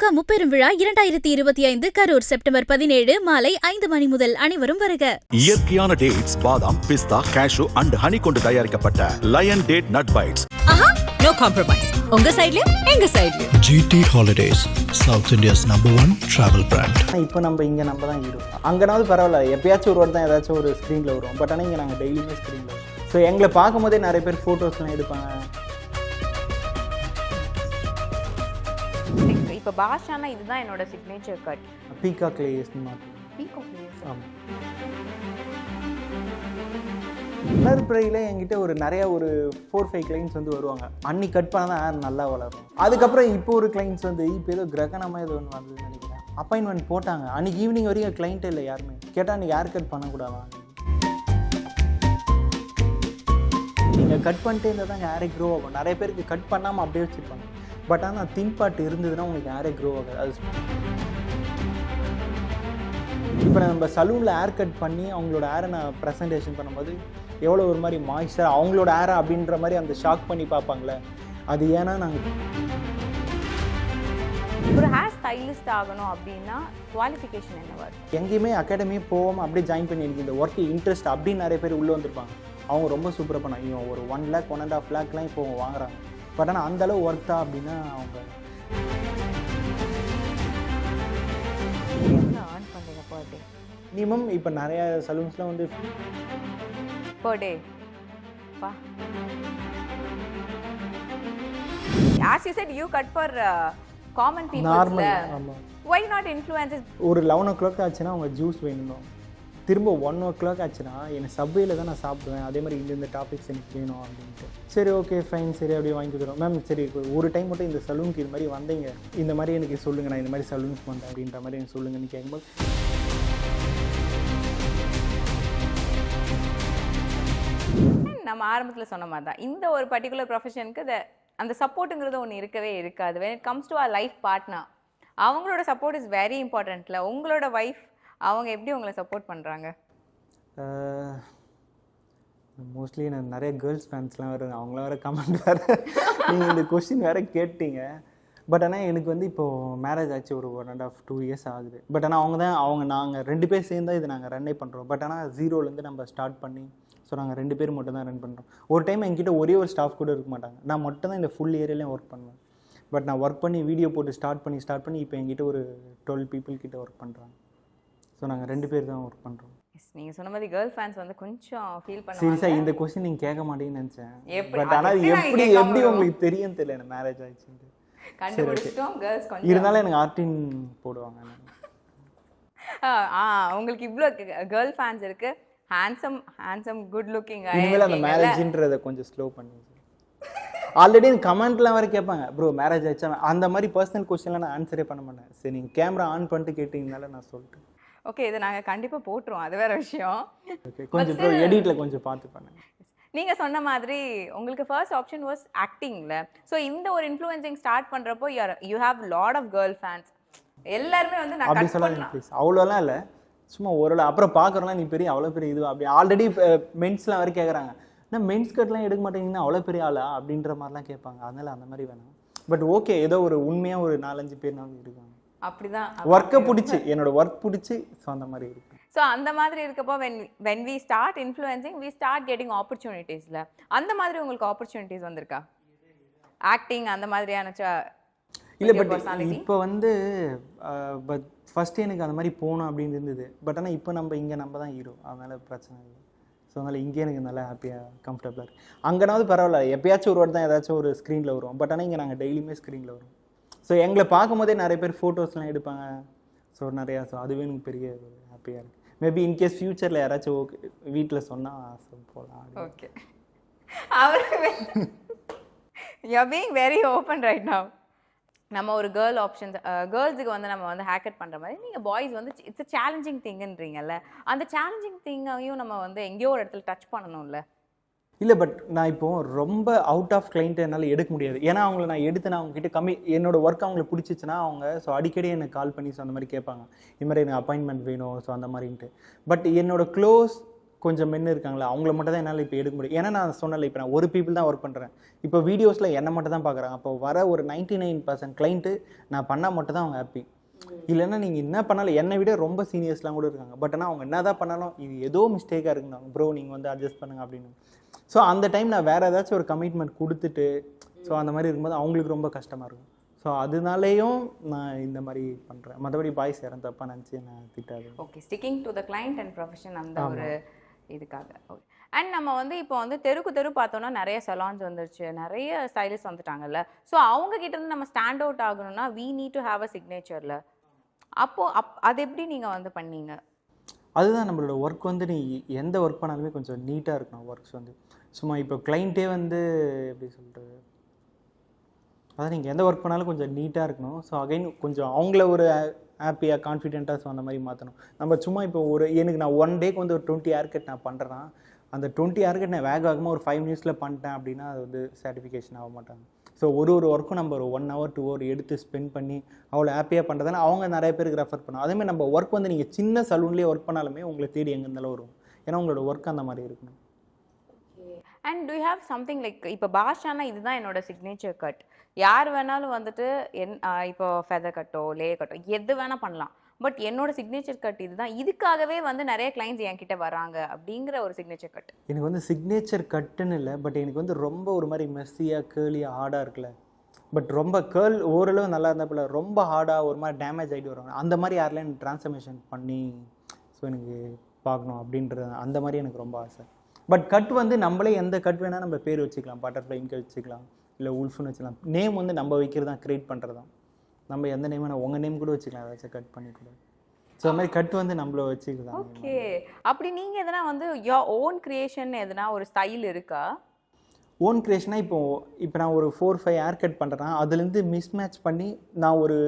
திமுக முப்பெரும் விழா 2025 கரூர் செப்டம்பர் 17 மாலை 5 மணி முதல் அனைவரும் வருக. இயற்கையான டேட்ஸ், பாதாம், பிஸ்தா, கேஷு அண்ட் ஹனி கொண்டு தயாரிக்கப்பட்ட lion date nut bites. No compromise. உங்க சைடுலயும் எங்க சைடுலயும். GT Holidays, South India's #1 travel brand. இப்போ நம்ம தான் ஹீரோ. அங்கனாவது பரவாயில்ல, எப்பயாச்சும் ஒரு வாட்டி தான் ஏதாச்சும் ஒரு ஸ்க்ரீனில் வரும். பட் ஆனால் இங்கே நாங்கள் டெய்லியுமே ஸ்க்ரீனில் வரும். ஸோ எங்களை பார்க்கும்போதே நிறைய பேர் ஃபோட்டோஸ்லாம் எடுப்பாங்க. இப்போ பாஷானா இதுதான் என்னோட சிக்னேச்சர் கட். பீகாக் லேயர்ஸ் மாதிரி. Peacock layers. ஆமாம். உணர்பிறையில் என்கிட்ட நிறைய ஒரு 4-5 கிளைண்ட்ஸ் வந்து வருவாங்க. அன்னைக்கு கட் பண்ணால் தான் ஹேர் நல்லா வளரும். அதுக்கப்புறம் இப்போ ஒரு கிளைண்ட்ஸ் வந்து இப்போ ஏதோ கிரகணமாக ஏதோ ஒன்று வந்ததுன்னு நினைக்கிறேன். அப்பாயின்மெண்ட் போட்டாங்க. அன்றைக்கி ஈவினிங் வரைக்கும் கிளைண்ட்டே இல்லை யாருமே. கேட்டால் அன்றைக்கி ஹேர் கட் பண்ணக்கூடாதா? நீங்கள் கட் பண்ணிட்டே இருந்தால் தான் ஹேரே க்ரோ ஆகும். நிறைய பேருக்கு கட் பண்ணாமல் அப்படியே வச்சுருப்பாங்க. பட் ஆனால் தின் பார்ட் இருந்ததுன்னா உங்களுக்கு ஹேரே க்ரோ ஆகாது. அது இப்போ நம்ம சலூனில் ஹேர் கட் பண்ணி அவங்களோட ஹேரை நான் ப்ரெசன்டேஷன் பண்ணும்போது எவ்வளோ ஒரு மாதிரி மாய்ஸ்சர் அவங்களோட ஹேரை அப்படின்ற மாதிரி அந்த ஷாக் பண்ணி பார்ப்பாங்களே. அது ஏன்னா நாங்கள் ஒரு ஹேர் ஸ்டைலிஸ்ட் ஆகணும் அப்படின்னா குவாலிஃபிகேஷன் என்னவா இருக்கும்? எங்கேயுமே அகாடமியே போகாமல் அப்படியே ஜாயின் பண்ணி எனக்கு இந்த ஒர்க்கு இன்ட்ரெஸ்ட் அப்படின்னு நிறைய பேர் உள்ளே வந்திருப்பாங்க. அவங்க ரொம்ப சூப்பராக பண்ணாங்க. இவன் ஒரு 1 lakh 1.5 lakhலாம் இப்போ அவங்க வாங்குறாங்க. பட் ஆனால் அந்தளவு ஒர்க் தான் அப்படின்னா அவங்க என்ன ஆன் பண்ணுறீங்க பர் டே? மினிமம் இப்போ நிறைய சலூன்ஸ்லாம் வந்து per day. Pa. As you said, you cut for common people. Normal. ஆமாம். Why not influencers? ஒரு 11 o'clock ஆச்சுன்னா அவங்க ஜூஸ் வேணும். திரும்ப 1 o'clock ஆச்சுன்னா எனக்கு சப்வேல தான் நான் சாப்பிடுவேன். அதே மாதிரி இந்த டாபிக்ஸ் எனக்கு வேணும் அப்படின்ட்டு. சரி ஓகே ஃபைன், சரி அப்படியே வாங்கி கொடுக்குறோம். மேம் சரி ஒரு டைம் மட்டும் இந்த சலூனுக்கு இது மாதிரி வந்தீங்க, இந்த மாதிரி எனக்கு சொல்லுங்கள், நான் இந்த மாதிரி சலூனுக்கு வந்தேன் அப்படின்ற மாதிரி எனக்கு சொல்லுங்கன்னு கேட்கும்போது நம்ம ஆரம்பத்தில் சொன்ன மாதிரி தான் இந்த ஒரு பர்டிகுலர் ப்ரொஃபஷனுக்கு அந்த சப்போர்ட்டுங்கிறது ஒன்று இருக்கவே இருக்காது. when it comes to our life partner, அவங்களோட சப்போர்ட் இஸ் வெரி இம்பார்ட்டன்ட்ல. உங்களோட வைஃப் அவங்க எப்படி உங்களை சப்போர்ட் பண்ணுறாங்க? மோஸ்ட்லி நான் நிறைய கேர்ள்ஸ் ஃபேன்ஸ்லாம் வருது. அவங்களாம் வேறு கமெண்ட் வேறு நீங்கள் இந்த கொஸ்டின் வேறு கேட்டீங்க. பட் ஆனால் எனக்கு வந்து இப்போது மேரேஜ் ஆச்சு ஒரு 1.5 2 years ஆகுது. பட் ஆனால் நாங்கள் 2 பேர் சேர்ந்து தான் இதை நாங்கள் ரன்னே பண்ணுறோம். பட் ஆனால் ஜீரோலேருந்து நம்ம ஸ்டார்ட் பண்ணி ஸோ நாங்கள் 2 பேர் மட்டும் தான் ரன் பண்ணுறோம். ஒரு டைம் என்கிட்ட ஒரே ஒரு ஸ்டாஃப் கூட இருக்க மாட்டாங்க. நான் மட்டும் தான் இந்த ஃபுல் ஏரியாலையும் ஒர்க் பண்ணுவேன். பட் நான் ஒர்க் பண்ணி வீடியோ போட்டு ஸ்டார்ட் பண்ணி இப்போ என்கிட்ட ஒரு 12 people கிட்ட ஒர்க் பண்ணுறாங்க. ஸோ நாங்கள் 2 பேர் தான் ஒர்க் பண்ணுறோம். நீங்கள் சொன்ன மாதிரி கேர்ள் ஃபேன்ஸ் வந்து கொஞ்சம் ஃபீல் பண்ணுவாங்க. சீரியஸாக இந்த கொஸ்டின் நீங்கள் கேட்க மாட்டீங்கன்னு நினச்சேன். பட் ஆனால் எப்படி உங்களுக்கு தெரியும் தெரியல எனக்கு மேரேஜ் ஆயிடுச்சுன்ட்டு. கண்டுபிடிச்சிட்டோம் கேர்ள்ஸ் கொஞ்சம் இருந்தாலும் எனக்கு ஆர்டின் போடுவாங்க. உங்களுக்கு இவ்வளோ கேர்ள் ஃபேன்ஸ் இருக்கு. Handsome good looking. இனிமேல் அந்த மேரேஜ்ன்றதை கொஞ்சம் ஸ்லோ பண்ணி ஆல்ரெடி கமெண்ட்லாம் வேறு கேட்பாங்க, ப்ரோ மேரேஜ் ஆயிடுச்சா? அந்த மாதிரி பர்சனல் கொஸ்டின்லாம் நான் ஆன்சரே பண்ண மாட்டேன். சரி நீங்கள் கேமரா ஆன் பண்ணிட்டு கேட்டிங்கனால நான் சொல்லிட்டேன். ஓகே, இதை நாங்கள் கண்டிப்பாக போட்டுருவோம், அது வேறு விஷயம். ஓகே, கொஞ்சம் ப்ரோ எடிட்டில் கொஞ்சம் பார்த்து பண்ணுங்க. நீங்கள் சொன்ன மாதிரி உங்களுக்கு ஃபர்ஸ்ட் ஆப்ஷன் வாஸ் ஆக்டிங்கில். ஸோ இந்த ஒரு இன்ஃப்ளூயன்சிங் ஸ்டார்ட் பண்ணுறப்போ you have lot of girl fans. எல்லாருமே வந்து நான் அப்படி சொல்லாதீங்க ப்ளீஸ். அவ்வளோலாம் இல்லை, சும்மா ஓரளவு. அப்புறம் பார்க்குறோம்னா நீ பெரிய அவ்வளோ பெரிய இது அப்படி ஆல்ரெடி மென்ஸ்லாம் வேறு கேட்குறாங்க. ஆனால் மென்ஸ் கட்லாம் எடுக்க மாட்டேங்கன்னா அவ்வளோ பெரிய ஆளா அப்படின்ற மாதிரிலாம் கேட்பாங்க. அதனால் அந்த மாதிரி வேணாம். பட் ஓகே, ஏதோ ஒரு உண்மையாக ஒரு 4-5 பேர் நாங்கள் இருக்காங்க. அப்படிதான் ஒர்க்கை பிடிச்சி என்னோட ஒர்க் பிடிச்சி ஸோ அந்த மாதிரி இருக்கு. ஸோ அந்த மாதிரி இருக்கப்போ when we start influencing, we start getting opportunities-ல அந்த மாதிரி உங்களுக்கு ஆப்பர்ச்சுனிட்டிஸ் வந்திருக்கா? ஆக்டிங் அந்த மாதிரியான இல்லை. பட் இப்போ வந்து பட் ஃபஸ்ட்டு எனக்கு அந்த மாதிரி போகணும் அப்படின்னு இருந்தது. பட் ஆனால் இப்போ நம்ம தான் ஹீரோ, அதனால் பிரச்சனை இல்லை. ஸோ அதனால் இங்கே எனக்கு நல்லா ஹாப்பியாக கம்ஃபர்டபுளாக இருக்குது. அங்கேனாவது பரவாயில்ல, எப்பயாச்சும் ஒரு வாட்டி தான் ஏதாச்சும் ஒரு ஸ்க்ரீனில் வரும். பட் ஆனால் இங்கே நாங்கள் டெய்லியுமே ஸ்க்ரீனில் வரும். ஸோ எங்களை பார்க்கும்போதே நிறைய பேர் ஃபோட்டோஸ்லாம் எடுப்பாங்க. ஸோ நிறையா அதுவே எனக்கு பெரிய ஹாப்பியாக இருக்குது. மேபி இன்கேஸ் ஃப்யூச்சரில் யாராச்சும் ஓகே வீட்டில் சொன்னால் போகலாம். Okay, you are being very open right now. நம்ம ஒரு கேர்ள்ஸுக்கு வந்து நம்ம வந்து ஹேக்கட் பண்ணுற மாதிரி நீங்கள் பாய்ஸ் வந்து இட்ஸ் சேலஞ்சிங் திங்குன்றீங்கல்ல, அந்த சேலஞ்சிங் திங்கையும் நம்ம வந்து எங்கேயோ ஒரு இடத்துல டச் பண்ணணும்ல. இல்லை, பட் நான் இப்போது ரொம்ப அவுட் ஆஃப் கிளைண்ட்டை என்னால் எடுக்க முடியாது. ஏன்னா அவங்கள நான் எடுத்தேன்னா அவங்ககிட்ட என்னோட ஒர்க் அவங்களுக்கு பிடிச்சிச்சுன்னா அவங்க ஸோ அடிக்கடி எனக்கு கால் பண்ணி ஸோ அந்த மாதிரி கேட்பாங்க, இது மாதிரி எனக்கு அப்பாயின்மெண்ட் வேணும் ஸோ அந்த மாதிரின்ட்டு. பட் என்னோட க்ளோஸ் கொஞ்சம் மென்னு இருக்காங்களா அவங்கள மட்டும் தான் என்னால் இப்போ எடுக்க முடியும். ஏன்னா நான் சொன்னல இப்போ நான் ஒரு பீப்புள் தான் ஒர்க் பண்ணுறேன். இப்போ வீடியோஸில் என்னை மட்டும் தான் பார்க்குறாங்க. அப்போ வர ஒரு 99% கிளைண்ட்டு நான் பண்ணால் மட்டும் தான் அவங்க ஹாப்பி. இல்லைன்னா நீங்கள் என்ன பண்ணாலும் என்னை விட ரொம்ப சீனியர்ஸ்லாம் கூட இருக்காங்க. பட் ஆனால் அவங்க என்ன தான் பண்ணாலும் இது ஏதோ மிஸ்டேக்காக இருக்குங்க ப்ரோ நீங்கள் வந்து அட்ஜஸ்ட் பண்ணுங்க அப்படின்னு. ஸோ அந்த டைம் நான் வேறு ஏதாச்சும் ஒரு கமிட்மெண்ட் கொடுத்துட்டு ஸோ அந்த மாதிரி இருக்கும்போது அவங்களுக்கு ரொம்ப கஷ்டமாக இருக்கும். ஸோ அதனாலேயும் நான் இந்த மாதிரி பண்ணுறேன். மற்றபடி பாய்ஸ் யாரும் தப்பாக நினச்சி நான் திட்டாது. Okay, sticking to the client and profession அந்த ஒரு இதுக்காக. ஓகே. அண்ட் நம்ம வந்து இப்போ வந்து தெரு பார்த்தோம்னா நிறைய சலான்ஸ் வந்துருச்சு, நிறைய ஸ்டைலிஸ்ட் வந்துட்டாங்கல்ல. ஸோ அவங்க கிட்ட இருந்து நம்ம ஸ்டாண்ட் அவுட் ஆகணும்னா we need to have a சிக்னேச்சர்ல. அது எப்படி நீங்கள் வந்து பண்ணீங்க? அதுதான் நம்மளோட ஒர்க் வந்து நீ எந்த ஒர்க் பண்ணாலுமே கொஞ்சம் நீட்டாக இருக்கணும். ஒர்க்ஸ் வந்து சும்மா இப்போ கிளைண்ட்டே வந்து எப்படி சொல்கிறது, அதான் நீங்கள் எந்த ஒர்க் பண்ணாலும் கொஞ்சம் நீட்டாக இருக்கணும். ஸோ அகைன் கொஞ்சம் அவங்கள ஒரு ஹாப்பியாக கான்ஃபிடென்ட்டாக ஸோ அந்த மாதிரி மாற்றணும். நம்ம சும்மா இப்போ எனக்கு நான் 1 டேக்கு வந்து ஒரு 20 ஹேர் கட் நான் பண்ணுறேன்னா அந்த 20 ஹேர் கட் நான் வேகமாக ஒரு 5 மினிட்ஸில் பண்ணிட்டேன் அப்படின்னா அது வந்து சாட்டிஃபிகேஷன் ஆக மாட்டாங்க. ஸோ ஒரு ஒர்க்கும் நம்ம ஒரு 1 hour 2 hour எடுத்து ஸ்பெண்ட் பண்ணி அவ்வளோ ஹாப்பியாக பண்ணுறதுனால அவங்க நிறைய பேருக்கு ரெஃபர் பண்ணும். அதேமாதிரி நம்ம ஒர்க் வந்து நீங்கள் சின்ன சலூன்லேயே ஒர்க் பண்ணாலுமே உங்களை தேடி எங்கே இருந்தாலும் வரும். ஏன்னா உங்களோட ஒர்க் அந்த மாதிரி இருக்கணும். And to have something like இப்போ பாஷானா இதுதான் என்னோட சிக்னேச்சர் கட், யார் வேணாலும் வந்துட்டு இப்போ ஃபெதர் கட்டோ லே கட்டோ எது வேணால் பண்ணலாம், பட் என்னோட சிக்னேச்சர் கட் இதுதான், இதுக்காகவே வந்து நிறைய கிளைண்ட்ஸ் என்கிட்ட வராங்க அப்படிங்கிற ஒரு சிக்னேச்சர் கட். எனக்கு வந்து சிக்னேச்சர் கட்டுன்னு இல்லை, பட் எனக்கு வந்து ரொம்ப ஒரு மாதிரி மெஸ்ஸியாக கேர்லியாக ஹார்டாக இருக்குல்ல, பட் ரொம்ப கேர்ள் ஓரளவு நல்லா இருந்தால் போல ரொம்ப ஹார்டாக ஒரு மாதிரி டேமேஜ் ஆகிட்டு வருவாங்க. அந்த மாதிரி யாரெல்லாம் எனக்கு ட்ரான்ஸ்ஃபர்மேஷன் பண்ணி ஸோ எனக்கு பார்க்கணும் அப்படின்றது அந்த மாதிரி எனக்கு ரொம்ப ஆசை. பட் கட் வந்து நம்மளே எந்த கட் வேணால் நம்ம பேர் வச்சுக்கலாம், பட்டர்ஃப்ளைங்க வச்சுக்கலாம், இல்லை உல்ஃப்னு வச்சுக்கலாம். நேம் வந்து நம்ம வைக்கிறது தான், க்ரியேட் பண்ணுறது தான். நம்ம எந்த நேம் வேணால் உங்கள் நேம் கூட வச்சுக்கலாம், ஏதாச்சும் கட் பண்ணி கூட. ஸோ அது மாதிரி கட் வந்து நம்மள வச்சுக்கலாம். ஓகே, அப்படி நீங்கள் எதனா வந்து யோர் ஓன் கிரியேஷன் எதனா ஒரு ஸ்டைல் இருக்கா? ஓன் கிரியேஷனாக இப்போ நான் ஒரு 4-5 ஹேர் கட் பண்ணுறேன்னா அதுலேருந்து மிஸ்மேட்ச் பண்ணி நான் ஒரு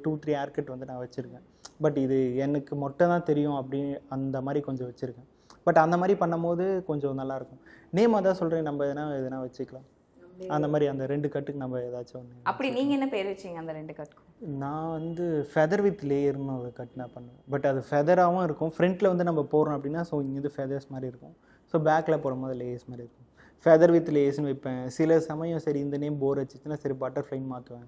2-3 ஹேர் கட் வந்து நான் வச்சுருக்கேன். பட் இது எனக்கு மட்டும் தான் தெரியும் அப்படி அந்த மாதிரி கொஞ்சம் வச்சுருக்கேன். பட் அந்த மாதிரி பண்ணும்போது கொஞ்சம் நல்லாயிருக்கும். நேம் அதான் சொல்கிறேன், நம்ம எதனா வச்சுக்கலாம். அந்த மாதிரி அந்த 2 கட்டுக்கு நம்ம ஏதாச்சும் ஒன்று. அப்படி நீங்கள் என்ன பேர் வச்சிங்க அந்த 2 கட்டுக்கும்? நான் வந்து ஃபெதர் வித் லேயர்னு ஒரு கட் நான் பண்ணுவேன். பட் அது ஃபெதராகவும் இருக்கும். ஃப்ரண்ட்டில் வந்து நம்ம போடுறோம் அப்படின்னா ஸோ இங்கேருந்து ஃபெதர்ஸ் மாதிரி இருக்கும். ஸோ பேக்கில் போடும்போது லேயர்ஸ் மாதிரி இருக்கும். ஃபெதர் வித் லேயர்ஸ்னு வைப்பேன். சில சமயம் சரி இந்த நேம் போர் வச்சுச்சுன்னா சரி பட்டர்ஃப்ளைன்னு மாற்றுவேன்,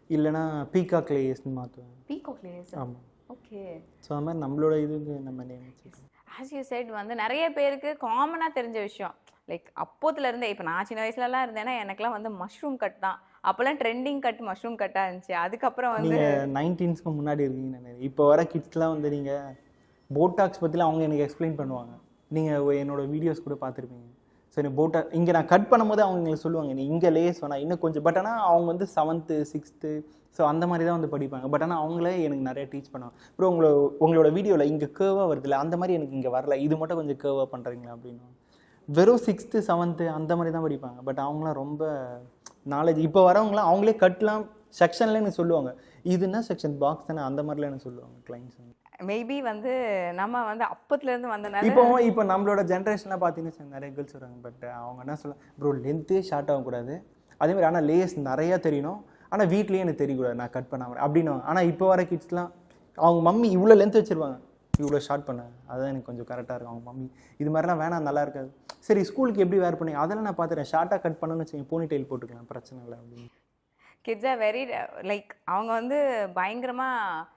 இல்லைனா பீகாக் லேயர்ஸ்னு மாற்றுவேன். Peacock layers? ஆமாம். ஓகே. ஸோ அது மாதிரி நம்மளோட இதுக்கு நம்ம நேம் வச்சுக்கலாம். ஆஸ் யூ செட் வந்து நிறைய பேருக்கு காமனாக தெரிஞ்ச விஷயம் லைக் அப்போத்துலேருந்தே, இப்போ நான் சின்ன வயசுலலாம் இருந்தேன்னா எனக்குலாம் வந்து மஷ்ரூம் கட் தான். அப்போல்லாம் ட்ரெண்டிங் கட் மஷ்ரூம் கட்டாக இருந்துச்சு. அதுக்கப்புறம் வந்து நீங்கள் 19க்கு முன்னாடி இருக்கீங்கன்னு நினைக்கிறேன். இப்போ வர கிட்ஸ்லாம் வந்து நீங்கள் போட்டாக்ஸ் பற்றிலாம் அவங்க எனக்கு எக்ஸ்பிளைன் பண்ணுவாங்க. நீங்கள் என்னோடய வீடியோஸ் கூட பார்த்துருப்பீங்க. சரி போட்டாக் இங்கே நான் கட் பண்ணும்போது அவங்க எங்களுக்கு சொல்லுவாங்க நீ இங்கே லேஸ் வேணா இன்னும் கொஞ்சம். பட் ஆனால் அவங்க வந்து 7th 6th ஸோ அந்த மாதிரி தான் வந்து படிப்பாங்க. பட் ஆனால் அவங்களே எனக்கு நிறைய டீச் பண்ணுவாங்க. அப்புறம் உங்களோட வீடியோவில் இங்கே கேர்வாக வருதுல்ல அந்த மாதிரி எனக்கு இங்கே வரல, இது மட்டும் கொஞ்சம் கேர்வாக பண்ணுறீங்களா அப்படின்னு. வெறும் 6th 7th அந்த மாதிரி தான் படிப்பாங்க. பட் அவங்களாம் ரொம்ப நாலேஜ். இப்போ வரவங்களாம் அவங்களே கட்லாம் செக்ஷனில் எனக்கு சொல்லுவாங்க, இதுனா செக்ஷன் பாக்ஸ் தானே அந்த மாதிரிலாம் எனக்கு சொல்லுவாங்க கிளைண்ட்ஸ். மேபி வந்து நம்ம வந்து அப்பத்துலேருந்து வந்தனால இப்போ நம்மளோட ஜென்ரேஷன்லாம் பார்த்தீங்கன்னா நிறைய கேர்ள்ஸ் வராங்க. பட் அவங்க என்ன சொல்லுவாங்க, ப்ரோ லென்த்தே ஷார்ட் ஆகக்கூடாது, அதேமாதிரி ஆனால் லேஸ் நிறையா தெரியணும், ஆனால் வீட்லேயே எனக்கு தெரியக்கூடாது நான் கட் பண்ணாமல் அப்படின்னு. ஆனால் இப்போ வர கிட்ஸ்லாம் அவங்க மம்மி இவ்வளோ லென்த் வச்சுருவாங்க, இவ்வளோ ஷார்ட் பண்ண அதுதான் எனக்கு கொஞ்சம் கரெக்டாக இருக்கும். அவங்க மம்மி இது மாதிரிலாம் வேணாம் நல்லா இருக்காது. சரி ஸ்கூலுக்கு எப்படி வேர் பண்ணி அதெல்லாம் நான் பார்த்துறேன், ஷார்ட்டாக கட் பண்ணணும்னு வச்சுக்கோங்க, போனி டெயில் போட்டுக்கலாம் பிரச்சனை இல்லை அப்படின்னு. கிட்ஸ் ஆர் வெரி லைக் அவங்க வந்து பயங்கரமாக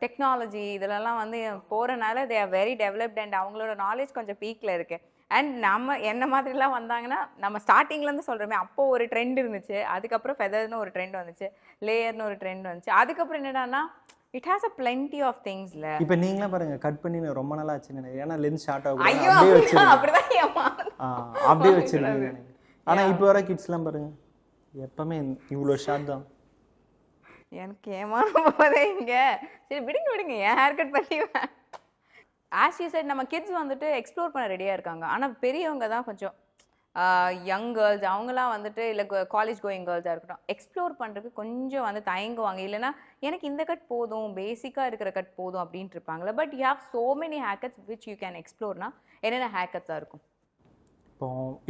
டெக்னாலஜி இதிலலாம் வந்து போகிறனால they are very developed and அவங்களோட நாலேஜ் கொஞ்சம் பீக்கில் இருக்குது. அண்ட் நம்ம என்ன மாதிரிலாம் வந்தாங்கன்னா நம்ம ஸ்டார்டிங்லேருந்து சொல்கிறோமே, அப்போது ஒரு ட்ரெண்ட் இருந்துச்சு, அதுக்கப்புறம் ஃபெதர்னு ஒரு ட்ரெண்ட் வந்துச்சு, லேயர்னு ஒரு ட்ரெண்ட் வந்துச்சு, அதுக்கப்புறம் என்னடான்னா it has a plenty of திங்ஸ்ல. இப்போ நீங்களாம் பாருங்கள் கட் பண்ணி ரொம்ப நாள் ஆச்சுன்னு நினைக்கிறேன். ஏன்னா லென்ஸ் ஷார்ட் ஆகும் ஐயோ அப்படியே வச்சுருந்தீங்க. ஆனால் இப்போ வர கிட்ஸ்லாம் பாருங்கள் எப்பவுமே இவ்வளோ ஷார்ட் தான். எனக்கு ஏமாற போதே இங்கே. சரி விடுங்க ஏன் ஹேர் கட் பண்ணிடுவேன். ஆஸ் யூ செட் நம்ம கிட்ஸ் வந்துட்டு எக்ஸ்ப்ளோர் பண்ண ரெடியாக இருக்காங்க. ஆனால் பெரியவங்க தான் கொஞ்சம் யங் கேர்ள்ஸ் அவங்களாம் வந்துட்டு இல்லை காலேஜ் கோயிங் கேர்ள்ஸாக இருக்கட்டும் எக்ஸ்ப்ளோர் பண்ணுறதுக்கு கொஞ்சம் வந்து தயங்குவாங்க. இல்லைனா எனக்கு இந்த கட் போதும், பேசிக்காக இருக்கிற கட் போதும் அப்படின்ட்டு இருப்பாங்களே. But you have so many haircuts which you can எக்ஸ்ப்ளோர்னா என்னென்ன ஹேர் கட்ஸாக இருக்கும்?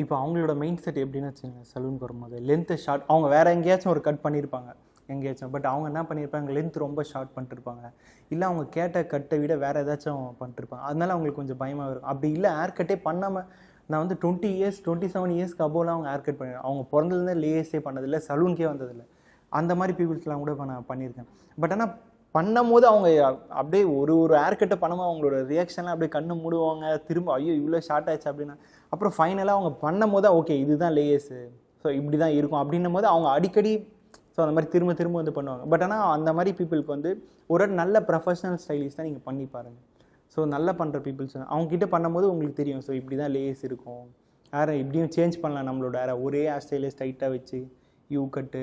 இப்போ அவங்களோட மெயின் செட் எப்படின்னு வச்சுங்க, சலூனுக்கு வரும்போது லென்த்து ஷார்ட் அவங்க வேறு எங்கேயாச்சும் ஒரு கட் பண்ணியிருப்பாங்க, எங்கேயாச்சும். பட் அவங்க என்ன பண்ணியிருப்பாங்க, லென்த் ரொம்ப ஷார்ட் பண்ணிட்டுருப்பாங்க, இல்லை அவங்க கேட்ட கட்டை விட வேறு ஏதாச்சும் பண்ணிட்டுருப்பாங்க. அதனால அவங்களுக்கு கொஞ்சம் பயமாக இருக்கும். அப்படி இல்லை ஹேர் கட்டே பண்ணாமல் நான் வந்து 20 இயர்ஸ் 27 இயர்ஸ்க்கு அபோவெலாம் அவங்க ஹேர் கட் பண்ணிடுறேன். அவங்க பிறந்ததுலேருந்தே லேஸே பண்ணதில்லை, சலூனுக்கே வந்ததில்லை. அந்த மாதிரி பீப்புள்ஸ்லாம் கூட நான் பண்ணியிருக்கேன். பட் ஆனால் பண்ணும் போது அவங்க அப்படியே ஒரு ஹேர் கட்டை பண்ணும்போது அவங்களோட ரியாக்ஷன்லாம் அப்படியே கண்ணு மூடுவாங்க, திரும்ப ஐயோ இவ்வளோ ஷார்ட் ஆச்சு அப்படின்னா. அப்புறம் ஃபைனலாக அவங்க பண்ணும் போது ஓகே இதுதான் லேஸு, ஸோ இப்படி தான் இருக்கும் அப்படின்னும் போது அவங்க அடிக்கடி ஸோ அந்த மாதிரி திரும்ப திரும்ப வந்து பண்ணுவாங்க. பட் ஆனால் அந்த மாதிரி பீப்புளுக்கு வந்து ஒரு நல்ல ப்ரொஃபஷனல் ஸ்டைலிஷ் தான் நீங்கள் பண்ணி பாருங்கள். ஸோ நல்லா பண்ணுற பீப்புள்ஸ் அவங்ககிட்ட பண்ணும்போது உங்களுக்கு தெரியும், ஸோ இப்படி தான் லேஸ் இருக்கும், ஹேரை இப்படியும் சேஞ்ச் பண்ணலாம் நம்மளோட ஹேரை. ஒரே ஹேர் ஸ்டைலே ஸ்ட்ரைட்டாக வச்சு யூ கட்டு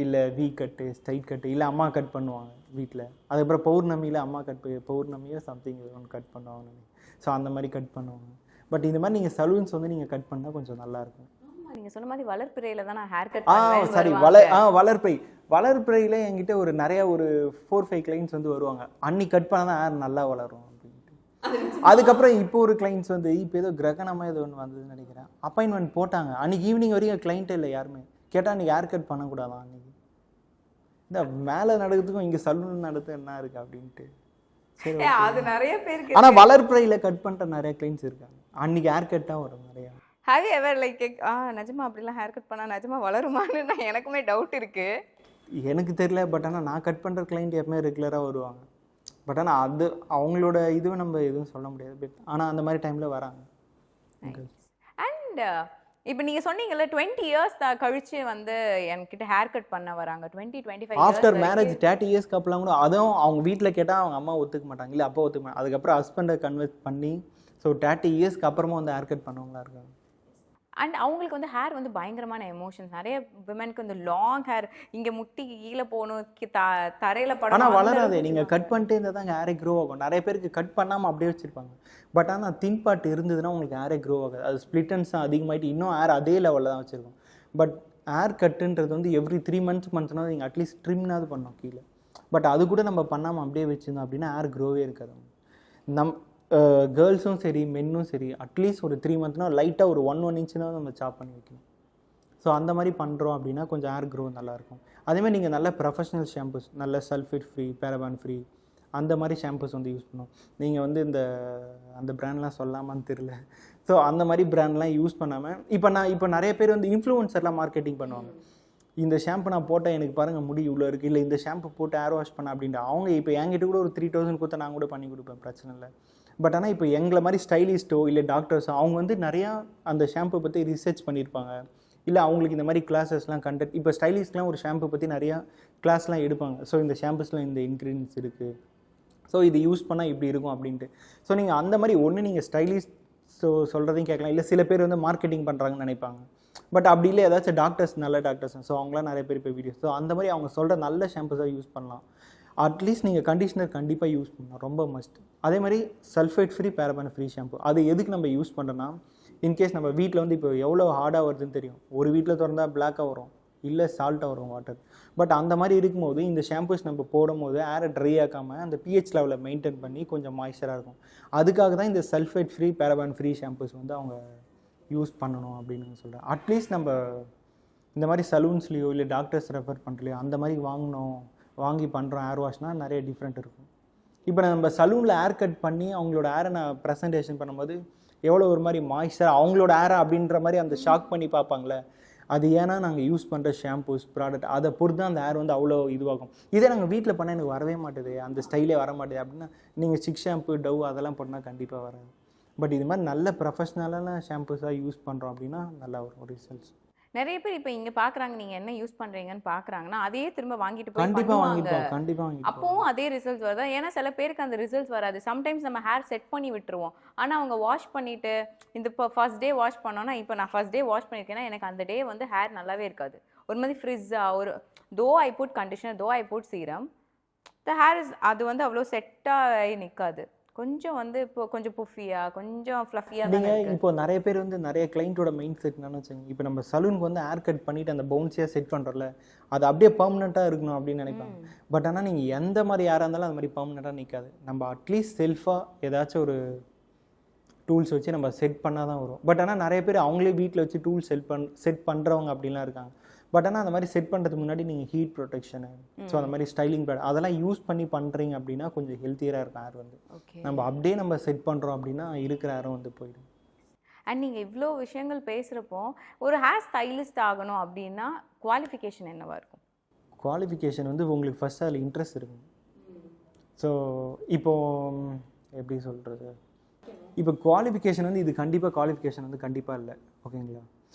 இல்லை வி கட்டு ஸ்ட்ரைட் கட்டு இல்லை அம்மா கட் பண்ணுவாங்க வீட்டில். அதுக்கப்புறம் பௌர்ணமியில் அம்மா பௌர்ணமியோ சம்திங் ஒன்று கட் பண்ணுவாங்க. ஸோ அந்த மாதிரி கட் பண்ணுவாங்க. பட் இந்த மாதிரி நீங்கள் சலூன்ஸ் வந்து நீங்கள் கட் பண்ணால் கொஞ்சம் நல்லாயிருக்கும். நீங்க சொன்ன மாதிரி வளர்ப்பிறையில தான் நான் ஹேர் கட் சாரி வளர்ப்பிறையில் என்கிட்ட ஒரு நிறைய ஒரு 4-5 கிளைண்ட்ஸ் வந்து வருவாங்க. அன்னைக்கு கட் பண்ணால் தான் ஹேர் நல்லா வளரும் அப்படின்ட்டு. அதுக்கப்புறம் இப்போ ஒரு கிளைண்ட்ஸ் வந்து இப்போ ஏதோ கிரகணமாக ஏதோ ஒன்று வந்ததுன்னு நினைக்கிறேன், அப்பாயின்மெண்ட் போட்டாங்க. அன்றைக்கி ஈவினிங் வரைக்கும் கிளைண்ட்டே இல்லை யாருமே. கேட்டால் அன்றைக்கி ஹேர் கட் பண்ணக்கூடாதான் அன்றைக்கி. இந்த மேலே நடக்கிறதுக்கும் இங்கே சலூன் நடத்து என்ன இருக்குது அப்படின்ட்டு. சரி அது நிறைய பேருக்கு. ஆனால் வளர்ப்பிறையில் கட் பண்ணிட்ட நிறைய கிளைண்ட்ஸ் இருக்காங்க. அன்றைக்கி ஹேர் கட்டாக வரும் நிறையா. ஹேவ் யூ எவர் லைக் நிஜமா அப்படிலாம் ஹேர் கட் பண்ணால் நிஜமா வளருமான்னு எனக்குமே டவுட் இருக்குது. எனக்கு தெரியல. பட் ஆனால் நான் கட் பண்ணுற கிளைண்ட் எப்பவுமே ரெகுலராக வருவாங்க. பட் ஆனால் அது அவங்களோட இதுவும் நம்ம எதுவும் சொல்ல முடியாது. பட் ஆனால் அந்த மாதிரி டைமில் வராங்க. அண்ட் இப்போ நீங்கள் சொன்னீங்கல்ல 20 இயர்ஸ் கழிச்சு வந்து என்கிட்ட ஹேர் கட் பண்ண வராங்க. 20-25 ஆஃப்டர் மேரேஜ் 30 இயர்ஸ்க்கு அப்பெல்லாம் கூட அதுவும் அவங்க வீட்டில் கேட்டால் அவங்க அம்மா ஒத்துக்க மாட்டாங்க, இல்லை அப்பா ஒத்துக்க மாட்டாங்க. அதுக்கப்புறம் ஹஸ்பண்டை கன்வெர்ட் பண்ணி ஸோ 30 இயர்ஸ்க்கு அப்புறமா வந்து ஹேர் கட் பண்ணவங்களா இருக்காங்க. அண்ட் அவங்களுக்கு வந்து ஹேர் வந்து பயங்கரமான எமோஷன்ஸ். நிறைய விமென்க்கு வந்து லாங் ஹேர் இங்கே முட்டிக்கு கீழே போகணும், தரையில் படம். ஆனால் வளராது. நீங்கள் கட் பண்ணிட்டே இருந்தால் தான் ஹேரே க்ரோ ஆகும். நிறைய பேருக்கு கட் பண்ணாமல் அப்படியே வச்சுருப்பாங்க. பட் ஆனால் தின் பார்ட் இருந்ததுன்னா உங்களுக்கு ஹேரே க்ரோ ஆகாது. அது ஸ்ப்ளிட்டன்ஸ் தான் அதிகமாகிட்டு இன்னும் ஹேர் அதே லெவலில் தான் வச்சுருக்கோம். பட் ஹேர் கட்டுன்றது வந்து எவ்ரி 3 months நீங்கள் அட்லீஸ்ட் ட்ரிம்னாவது பண்ணோம் கீழே. பட் அது கூட நம்ம பண்ணாமல் அப்படியே வச்சுருந்தோம் அப்படின்னா ஹேர் க்ரோவே இருக்காது. கேர்ள்ஸும் சரி மென்னும் சரி அட்லீஸ்ட் ஒரு 3 monthsனா லைட்டாக ஒரு 1 inchனா நம்ம சாப் பண்ணி வைக்கணும். ஸோ அந்த மாதிரி பண்ணுறோம் அப்படின்னா கொஞ்சம் ஹேர் க்ரோ நல்லாயிருக்கும். அதேமாதிரி நீங்கள் நல்ல ப்ரொஃபஷனல் ஷாம்பூஸ், நல்ல சல்ஃபேட் ஃப்ரீ, பேரபான் ஃப்ரீ அந்த மாதிரி ஷாம்பூஸ் வந்து யூஸ் பண்ணணும். நீங்கள் வந்து அந்த பிராண்ட்லாம் சொல்லாமான்னு தெரில. ஸோ அந்த மாதிரி பிராண்ட்லாம் யூஸ் பண்ணாமல் இப்போ நிறைய பேர் வந்து இன்ஃப்ளூயன்சர்லாம் மார்க்கெட்டிங் பண்ணுவாங்க. இந்த ஷாம்பு நான் போட்டால் எனக்கு பாருங்கள் முடி இவ்வளோ இருக்குது, இல்லை இந்த ஷாம்பு போட்டு ஹேர் வாஷ் பண்ண அப்படின்ட்டு அவங்க இப்போ என்கிட்ட கூட ஒரு 3000 கொடுத்தா நான் கூட பண்ணி கொடுப்பேன், பிரச்சனை இல்லை. பட் ஆனால் இப்போ எங்களை மாதிரி ஸ்டைலிஸ்ட்டோ இல்லை டாக்டர்ஸோ அவங்க வந்து நிறையா அந்த ஷாம்பு பற்றி ரிசர்ச் பண்ணியிருப்பாங்க, இல்லை அவங்களுக்கு இந்த மாதிரி கிளாஸஸ்லாம் கண்டக்ட். இப்போ ஸ்டைலிஸ்ட்லாம் ஒரு ஷாம்பு பற்றி நிறையா கிளாஸ்லாம் எடுப்பாங்க. ஸோ இந்த ஷாம்புஸ்லாம் இந்த இன்க்ரீடியன்ஸ் இருக்குது, ஸோ இது யூஸ் பண்ணால் இப்படி இருக்கும் அப்படின்ட்டு. ஸோ நீங்கள் அந்த மாதிரி ஒன்று நீங்கள் ஸ்டைலிஸ்ட் சொல்கிறதையும் கேட்கலாம், இல்லை சில பேர் வந்து மார்க்கெட்டிங் பண்ணுறாங்கன்னு நினைப்பாங்க. பட் அப்படி இல்லை ஏதாச்சும் டாக்டர்ஸ் நல்ல டாக்டர்ஸ், ஸோ அவங்களாம் நிறைய பேர் இப்போ வீடியோஸ், ஸோ அந்த மாதிரி அவங்க சொல்கிற நல்ல ஷாம்புஸாக யூஸ் பண்ணலாம். அட்லீஸ்ட் நீங்கள் கண்டிஷனர் கண்டிப்பாக யூஸ் பண்ணலாம், ரொம்ப மஸ்ட். அதே மாதிரி சல்ஃபேட் ஃப்ரீ, பேரபான் ஃப்ரீ ஷாம்பு. அது எதுக்கு நம்ம யூஸ் பண்ணுறோன்னா, இன்கேஸ் நம்ம வீட்டில் வந்து இப்போ எவ்வளோ ஹார்டாக வருதுன்னு தெரியும். ஒரு வீட்டில் திறந்தால் பிளாக்காக வரும், இல்லை சால்ட்டாக வரும் வாட்டர். பட் அந்த மாதிரி இருக்கும்போது இந்த ஷாம்பூஸ் நம்ம போடும் போது ஏரை ட்ரை ஆக்காமல் அந்த pH லெவலை மெயின்டைன் பண்ணி கொஞ்சம் மாய்ஸ்சராக இருக்கும். அதுக்காக தான் இந்த சல்ஃபேட் ஃப்ரீ, பேரபான் ஃப்ரீ ஷாம்பூஸ் வந்து அவங்க யூஸ் பண்ணணும் அப்படின்னு சொல்கிறேன். அட்லீஸ்ட் நம்ம இந்த மாதிரி சலூன்ஸ்லேயோ இல்லை டாக்டர்ஸ் ரெஃபர் பண்ணுறலையோ அந்த மாதிரி வாங்கி பண்ணுறோம் ஹேர் வாஷ்னால் நிறைய டிஃப்ரெண்ட் இருக்கும். இப்போ நம்ம சலூனில் ஹேர் கட் பண்ணி அவங்களோட ஹேரை நான் ப்ரெசன்டேஷன் பண்ணும்போது எவ்வளோ ஒரு மாதிரி மாய்ஸ்சர் அவங்களோட ஹேரை அப்படின்ற மாதிரி அந்த ஷாக் பண்ணி பார்ப்பாங்களே, அது ஏன்னா நாங்கள் யூஸ் பண்ணுற ஷாம்பூஸ் ப்ராடக்ட் அதை பொறுத்து தான் அந்த ஹேர் வந்து அவ்வளோ இதுவாகும். இதே நாங்கள் வீட்டில் பண்ணால் எனக்கு வரவே மாட்டேது, அந்த ஸ்டைலே வர மாட்டேது அப்படின்னா நீங்கள் சிக் ஷாம்பு, டவ் அதெல்லாம் பண்ணால் கண்டிப்பாக வராது. பட் இது மாதிரி நல்ல ப்ரொஃபஷ்னலான ஷாம்பூஸாக யூஸ் பண்ணுறோம் அப்படின்னா நல்லா வரும் ரிசல்ட்ஸ். நிறைய பேர் இப்போ இங்கே பார்க்குறாங்க, நீங்கள் என்ன யூஸ் பண்ணுறீங்கன்னு பார்க்குறாங்கன்னா அதையே திரும்ப வாங்கிட்டு போய் கண்டிப்பாக பண்ணுவாங்க. வாங்கிட்டு அப்பவும் அதே ரிசல்ட்ஸ் வருதா? ஏன்னா சில பேருக்கு அந்த ரிசல்ட்ஸ் வராது. சம்டைம்ஸ் நம்ம ஹேர் செட் பண்ணி விட்டுருவோம், ஆனால் அவங்க வாஷ் பண்ணிவிட்டு இந்த இப்போ ஃபர்ஸ்ட் டே வாஷ் பண்ணோன்னா, இப்போ நான் ஃபர்ஸ்ட் டே வாஷ் பண்ணியிருக்கேன்னா எனக்கு அந்த டே வந்து ஹேர் நல்லாவே இருக்காது, ஒரு மாதிரி ஃப்ரிஸ்ஸாக ஒரு தோ I put conditioner, though I put serum, the hair is அது வந்து அவ்வளோ செட்டாக நிற்காது. கொஞ்சம் வந்து இப்போ கொஞ்சம் புஃபியாக கொஞ்சம் ஃப்ளஃபியாக. நீங்கள் இப்போ நிறைய பேர் வந்து நிறைய கிளைண்ட்டோட மைண்ட் செட் என்னன்னு வச்சுங்க, இப்போ நம்ம சலூனுக்கு வந்து ஹேர் கட் பண்ணிவிட்டு அந்த பவுன்ஸியாக செட் பண்ணுறோம்ல, அது அப்படியே பர்மனெண்ட்டாக இருக்கணும் அப்படின்னு நினைப்பாங்க. பட் ஆனால் நீங்கள் எந்த மாதிரி யாராக இருந்தாலும் அந்த மாதிரி பர்மனெண்ட்டாக நிற்காது. நம்ம அட்லீஸ்ட் செல்ஃபாக ஏதாச்சும் ஒரு டூல்ஸ் வச்சு நம்ம செட் பண்ணால் தான் வரும். பட் ஆனால் நிறைய பேர் அவங்களே வீட்டில் வச்சு டூல்ஸ் செட் பண்ணுறவங்க அப்படின்லாம் இருக்காங்க. பட் ஆனால் அந்த மாதிரி செட் பண்ணுறதுக்கு முன்னாடி நீங்கள் ஹீட் ப்ரொடெக்ஷனு ஸோ அந்த மாதிரி ஸ்டைலிங் பேட் அதெல்லாம் யூஸ் பண்ணி பண்ணுறீங்க அப்படின்னா கொஞ்சம் ஹெல்த்தியராக இருக்கும் ஹேர் வந்து. ஓகே. நம்ம அப்படியே நம்ம செட் பண்ணுறோம் அப்படின்னா இருக்கிற ஹேரும் வந்து போயிடும். அண்ட் நீங்கள் இவ்வளோ விஷயங்கள் பேசுகிறப்போ ஒரு ஹேர் ஸ்டைலிஸ்ட் ஆகணும் அப்படின்னா குவாலிஃபிகேஷன் என்னவா இருக்கும்? குவாலிஃபிகேஷன் வந்து உங்களுக்கு ஃபஸ்ட் அதில் இன்ட்ரெஸ்ட் இருக்கும். ஸோ இப்போது எப்படி சொல்கிறது, இப்போ குவாலிஃபிகேஷன் வந்து இது கண்டிப்பாக குவாலிஃபிகேஷன் வந்து கண்டிப்பாக இல்லை, ஓகேங்களா.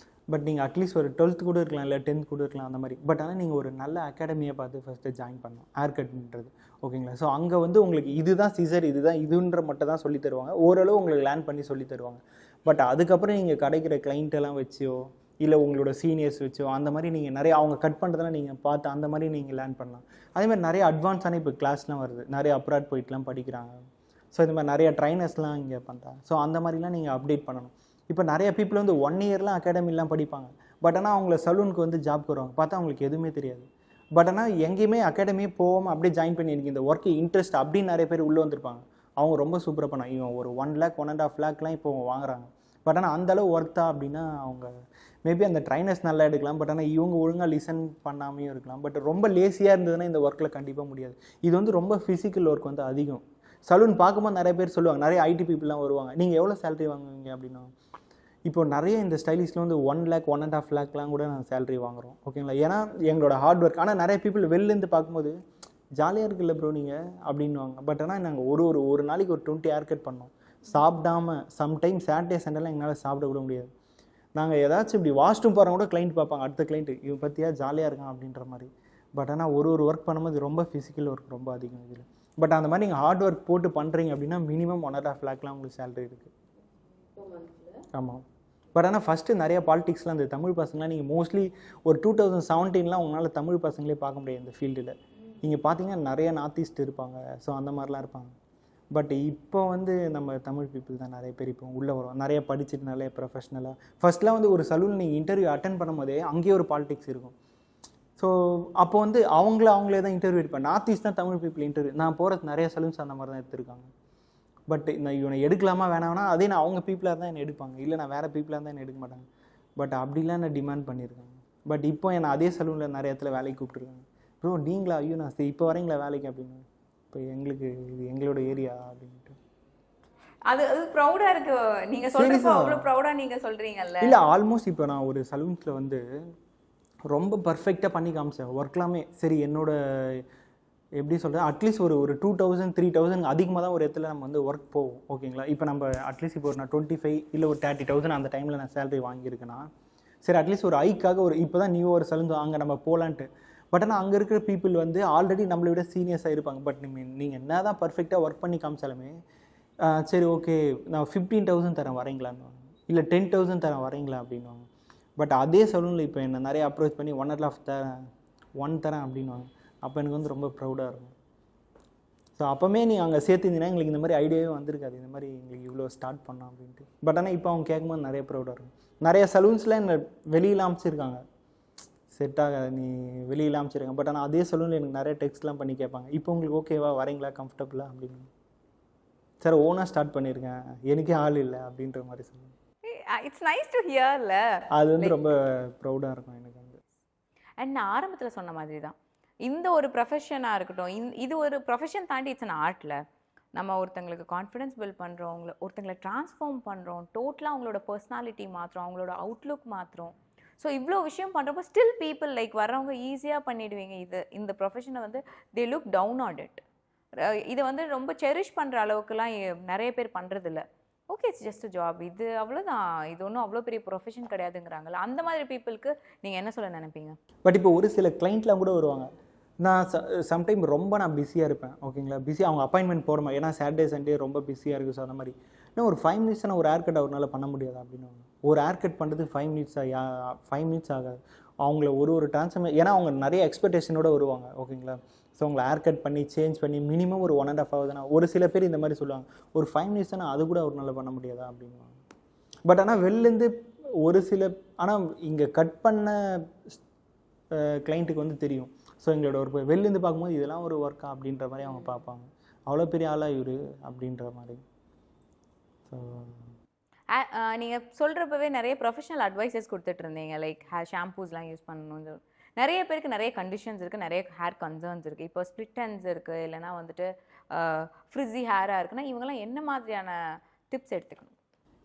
பட் நீங்கள் அட்லீஸ்ட் ஒரு 12th கூட இருக்கலாம், இல்லை 10th கூட இருக்கலாம் அந்த மாதிரி. பட் ஆனால் நீங்கள் ஒரு நல்ல அகாடமியை பார்த்து ஃபஸ்ட்டு ஜாயின் பண்ணணும் ஹேர் கட்ன்றது, ஓகேங்களா. ஸோ அங்கே வந்து உங்களுக்கு இதுதான் சிசர், இதுன்ற மட்டும் தான் சொல்லி தருவாங்க, ஓரளவு உங்களுக்கு லேர்ன் பண்ணி சொல்லி தருவாங்க. பட் அதுக்கப்புறம் நீங்கள் கிடைக்கிற கிளைண்ட்டெல்லாம் வச்சோ இல்லை உங்களோட சீனியர்ஸ் வச்சோ அந்த மாதிரி நீங்கள் நிறைய அவங்க கட் பண்ணுறதெல்லாம் நீங்கள் பார்த்து அந்த மாதிரி நீங்கள் லேர்ன் பண்ணலாம். அதேமாதிரி நிறைய அட்வான்ஸான இப்போ கிளாஸ்லாம் வருது, நிறைய அப்ராட் போயிட்டுலாம் படிக்கிறாங்க. ஸோ இந்த மாதிரி நிறைய ட்ரைனர்ஸ்லாம் இங்கே பண்ணுறாங்க. ஸோ அந்த மாதிரிலாம் நீங்கள் அப்டேட் பண்ணணும். இப்போ நிறைய பீப்புள் வந்து 1 இயர்லாம் அகாடமிலாம் படிப்பாங்க. பட் ஆனால் அவங்கள சலூனுக்கு வந்து ஜாப் வருவாங்க, பார்த்தா அவங்களுக்கு எதுவுமே தெரியாது. பட் ஆனால் எங்கேயுமே அகாடமியே போகாமல் அப்படியே ஜாயின் பண்ணி எனக்கு இந்த ஒர்க்கு இன்ட்ரெஸ்ட் அப்படின்னு நிறைய பேர் உள்ளே வந்திருப்பாங்க. அவங்க ரொம்ப சூப்பராக பண்ணாங்க. இவன் ஒரு 1 lakh 1.5 lakhலாம் இப்போ வாங்குறாங்க. பட் ஆனால் அந்தளவு ஒர்த்தா அப்படின்னா அவங்க மேபி அந்த ட்ரைனர்ஸ் நல்லா எடுக்கலாம். பட் ஆனால் இவங்க ஒழுங்காக லிசன் பண்ணாமையும் இருக்கலாம். பட் ரொம்ப லேசியாக இருந்ததுன்னா இந்த ஒர்க்கில் கண்டிப்பாக முடியாது. இது வந்து ரொம்ப ஃபிசிக்கல் ஒர்க் வந்து அதிகம். சலூன் பார்க்கும்போது நிறைய பேர் சொல்லுவாங்க, நிறைய ஐடி பீப்புளெலாம் வருவாங்க, நீங்கள் எவ்வளோ சேலரி வாங்குவீங்க அப்படின்னா. இப்போ நிறைய இந்த ஸ்டைலிஸ்ட்டில் வந்து 1 lakh 1.5 lakhலாம் கூட நான் சேலரி வாங்குகிறோம், ஓகேங்களா. ஏன்னா எங்களோட ஹார்ட் ஒர்க். ஆனால் நிறைய பீப்புள் வெளிலேருந்து பார்க்கும்போது ஜாலியாக இருக்குல்ல ப்ரோ நீங்கள் அப்படின்வாங்க. பட் ஆனால் நாங்கள் ஒரு நாளைக்கு ஒரு 20 ஹேர் கட் பண்ணோம் சாப்பிடாம. சம்டைம் சாட்டர்டே சண்டேலாம் எங்களால் சாப்பிட கூட முடியாது. நாங்கள் ஏதாச்சும் இப்படி வாஷ்ரூம் போகிறவங்க கூட கிளைண்ட் பார்ப்பாங்க, அடுத்த கிளைண்ட்டு இவன் பற்றியா ஜாலியாக இருக்கான் அப்படின்ற மாதிரி. பட் ஆனால் ஒரு ஒர்க் பண்ணும்போது ரொம்ப ஃபிசிக்கல் ஒர்க் ரொம்ப அதிகம் இதில். பட் அந்த மாதிரி நீங்கள் ஹார்ட் ஒர்க் போட்டு பண்ணுறீங்க அப்படின்னா மினிமம் 1.5 lakhலாம் உங்களுக்கு சேலரி இருக்குது. ஆமாம். பட் ஆனால் ஃபஸ்ட்டு நிறைய பாலிடிக்ஸ்லாம் இந்த தமிழ் பசங்களாம் நீங்கள் மோஸ்ட்லி ஒரு 2017லாம் உங்களால் தமிழ் பசங்களே பார்க்க முடியாது இந்த ஃபீல்டில். நீங்கள் பார்த்தீங்கன்னா நிறைய நார்த் ஈஸ்ட் இருப்பாங்க, ஸோ அந்த மாதிரிலாம் இருப்பாங்க. பட் இப்போ வந்து நம்ம தமிழ் பீப்புள் தான் நிறைய பேர் இப்போ உள்ளே வரும், நிறைய படிச்சுட்டு நிறைய ப்ரொஃபஷ்னலாக. ஃபஸ்ட்லாம் வந்து ஒரு சலூன் நீங்கள் இன்டர்வியூ அட்டன் பண்ணும் போதே அங்கேயே ஒரு பாலிடிக்ஸ் இருக்கும். ஸோ அப்போ வந்து அவங்களே தான் இன்டர்வியூ எடுப்பேன். நார்த் ஈஸ்ட் தான் தமிழ் பீப்புள் இன்டர்வியூ. நான் போகிறது நிறைய சலூன்ஸ் அந்த மாதிரி தான் எடுத்திருக்காங்க. பட் நான் இவனை எடுக்கலாமா வேணாம்னா அதே நான் அவங்க பீப்புளாக தான் என்னை எடுப்பாங்க, இல்லை நான் வேறு பீப்புளாக தான் என்னை எடுக்க மாட்டாங்க. பட் அப்படிலாம் நான் டிமாண்ட் பண்ணியிருக்காங்க. பட் இப்போ என்னை அதே சலூனில் நிறைய இடத்துல வேலைக்கு கூப்பிட்டுருக்காங்க. ப்ரோ நீங்களா, ஐயோ நான் இப்போ வரீங்களா வேலைக்கு அப்படின்னு. இப்போ எங்களுக்கு இது எங்களோட ஏரியா அப்படின்ட்டு அது ப்ரௌடாக இருக்கு. நீங்கள் சொல்கிறப்போ அவ்வளோ ப்ரௌடாக நீங்கள் சொல்கிறீங்கல்ல. இல்லை ஆல்மோஸ்ட் இப்போ நான் ஒரு சலூன்ஸில் வந்து ரொம்ப பர்ஃபெக்டாக பண்ணி காமிச்சேன் ஒர்க்லாமே. சரி என்னோட எப்படி சொல்கிறது, அட்லீஸ்ட் ஒரு 2000 3000 அதிகமாக தான் ஒரு இடத்துல நம்ம வந்து ஒர்க் போவோம், ஓகேங்களா. இப்போ நம்ம அட்லீஸ்ட் இப்போ நான் 25 இல்லை ஒரு 30,000 அந்த டைமில் நான் சேலரி வாங்கியிருக்கேன்னா சரி அட்லீஸ்ட் ஒரு ஐக்காக இப்போ தான் நியூ ஒரு சலூன் அங்கே நம்ம போகலான்ட்டு. பட் ஆனால் அங்கே இருக்கிற பீப்புள் வந்து ஆல்ரெடி நம்மளை விட சீனியர்ஸாக இருப்பாங்க. பட் நீங்கள் என்ன தான் பர்ஃபெக்டாக ஒர்க் பண்ணி காமிச்சாலுமே சரி ஓகே நான் 15,000 தரேன் வரீங்களான்னு, இல்லை 10,000 தரேன் வரீங்களா அப்படின்வாங்க. பட் அதே சலூனில் இப்போ என்ன நிறைய அப்ரோச் பண்ணி 1.5 தரேன் 1 தரேன் அப்படின்வாங்க. அப்போ எனக்கு வந்து ரொம்ப ப்ரௌடாக இருக்கும். ஸோ அப்போமே நீங்கள் அங்கே சேர்த்துருந்தீங்கன்னா எங்களுக்கு இந்த மாதிரி ஐடியாவே வந்திருக்காது, இந்த மாதிரி எங்களுக்கு இவ்வளோ ஸ்டார்ட் பண்ணோம் அப்படின்ட்டு. பட் ஆனால் இப்போ அவங்க கேட்கும்போது நிறைய ப்ரௌடாக இருக்கும். நிறைய சலூன்ஸில் என்ன வெளியில் அமைச்சிருக்காங்க, செட் ஆகாது நீ வெளியில் அமைச்சிருக்காங்க. பட் ஆனால் அதே சலூனில் எனக்கு நிறைய டெக்ஸ்ட்லாம் பண்ணி கேட்பாங்க, இப்போ உங்களுக்கு ஓகேவா வரீங்களா கம்ஃபர்டபுளாக அப்படின்னு. சார் ஓனாக ஸ்டார்ட் பண்ணியிருக்கேன் எனக்கே ஆள் இல்லை அப்படின்ற மாதிரி சொல்லுவேன். இட்ஸ் நைஸ் டு ஹியர்ல. அது வந்து ரொம்ப ப்ரௌடாக இருக்கும் எனக்கு வந்து. அண்ட் நான் ஆரம்பத்தில் சொன்ன மாதிரி தான் இந்த ஒரு ப்ரொஃபஷனாக இருக்கட்டும், இது ஒரு ப்ரொஃபஷன் தாண்டி இட்ஸ் அன் ஆர்ட்டில் நம்ம ஒருத்தங்களுக்கு கான்ஃபிடென்ஸ் பில்ட் பண்ணுறோம், ஒருத்தங்களை ட்ரான்ஸ்ஃபார்ம் பண்ணுறோம், டோட்டலாக அவங்களோட பர்சனாலிட்டி மாற்றுறோம், அவங்களோட அவுட்லுக் மாற்றுறோம். ஸோ இவ்வளோ விஷயம் பண்ணுறப்போ ஸ்டில் பீப்புள் லைக் வர்றவங்க ஈஸியாக பண்ணிடுவீங்க. இந்த ப்ரொஃபஷனை வந்து they look down on it. இதை வந்து ரொம்ப செரிஷ் பண்ணுற அளவுக்குலாம் நிறைய பேர் பண்ணுறதில்ல. ஓகே இட்ஸ் ஜஸ்ட் ஜாப், இது அவ்வளோதான், இது ஒன்றும் அவ்வளோ பெரிய ப்ரொஃபஷன் கிடையாதுங்கிறாங்களா. அந்த மாதிரி பீப்புளுக்கு நீங்கள் என்ன சொல்ல நினைப்பீங்க? பட் இப்போ ஒரு சில கிளைண்ட்லாம் கூட வருவாங்க, நான் சம்டைம் ரொம்ப நான் பிஸியாக இருப்பேன், ஓகேங்களா. பிஸி அவங்க அப்பாயின்மெண்ட் போகிற மாதிரி, ஏன்னா சாட்டர்டே சண்டே ரொம்ப பிஸியாக இருக்குது. ஸோ அந்த மாதிரி இன்னும் ஒரு 5 minutes ஒரு ஹேர் கட் அவரால் பண்ண முடியாது அப்படின்னு. ஒரு ஹேர் கட் பண்ணுறதுக்கு 5 minutes ஆகாது. அவங்கள ஒரு ட்ரான்ஸ்ஃபார்மே, ஏன்னா அவங்க நிறைய எக்ஸ்பெக்டேஷனோடு வருவாங்க, ஓகேங்களா. ஸோ அவங்களை ஹேர் கட் பண்ணி சேஞ்ச் பண்ணி மினிமம் ஒரு 1.5 hours. ஒரு சில பேர் இந்த மாதிரி சொல்லுவாங்க, ஒரு 5 minutes அது கூட அவரால் பண்ண முடியாதா அப்படின்னு. பட் ஆனால் வெளிலேருந்து ஒரு சில, ஆனால் இங்கே கட் பண்ண கிளைண்ட்டுக்கு வந்து தெரியும். ஸோ எங்களோட ஒரு வெளிலேருந்து பார்க்கும்போது இதெல்லாம் ஒரு ஒர்க்கா அப்படின்ற மாதிரி அவங்க பார்ப்பாங்க, அவ்வளோ பெரிய ஆளாக இவர் அப்படின்ற மாதிரி. ஸோ நீங்கள் சொல்கிறப்பவே நிறைய ப்ரொஃபஷனல் அட்வைசஸ் கொடுத்துட்டு இருந்தீங்க, லைக் ஷாம்பூஸ்லாம் யூஸ் பண்ணணும். நிறைய பேருக்கு நிறைய கண்டிஷன்ஸ் இருக்குது, நிறைய ஹேர் கன்சர்ன்ஸ் இருக்குது. இப்போ ஸ்ப்ளிட் ஹேண்ட்ஸ் இருக்குது, இல்லைனா வந்துட்டு ஃப்ரிஸி ஹேராக இருக்குன்னா இவங்கெல்லாம் என்ன மாதிரியான டிப்ஸ் எடுத்துக்கணும்?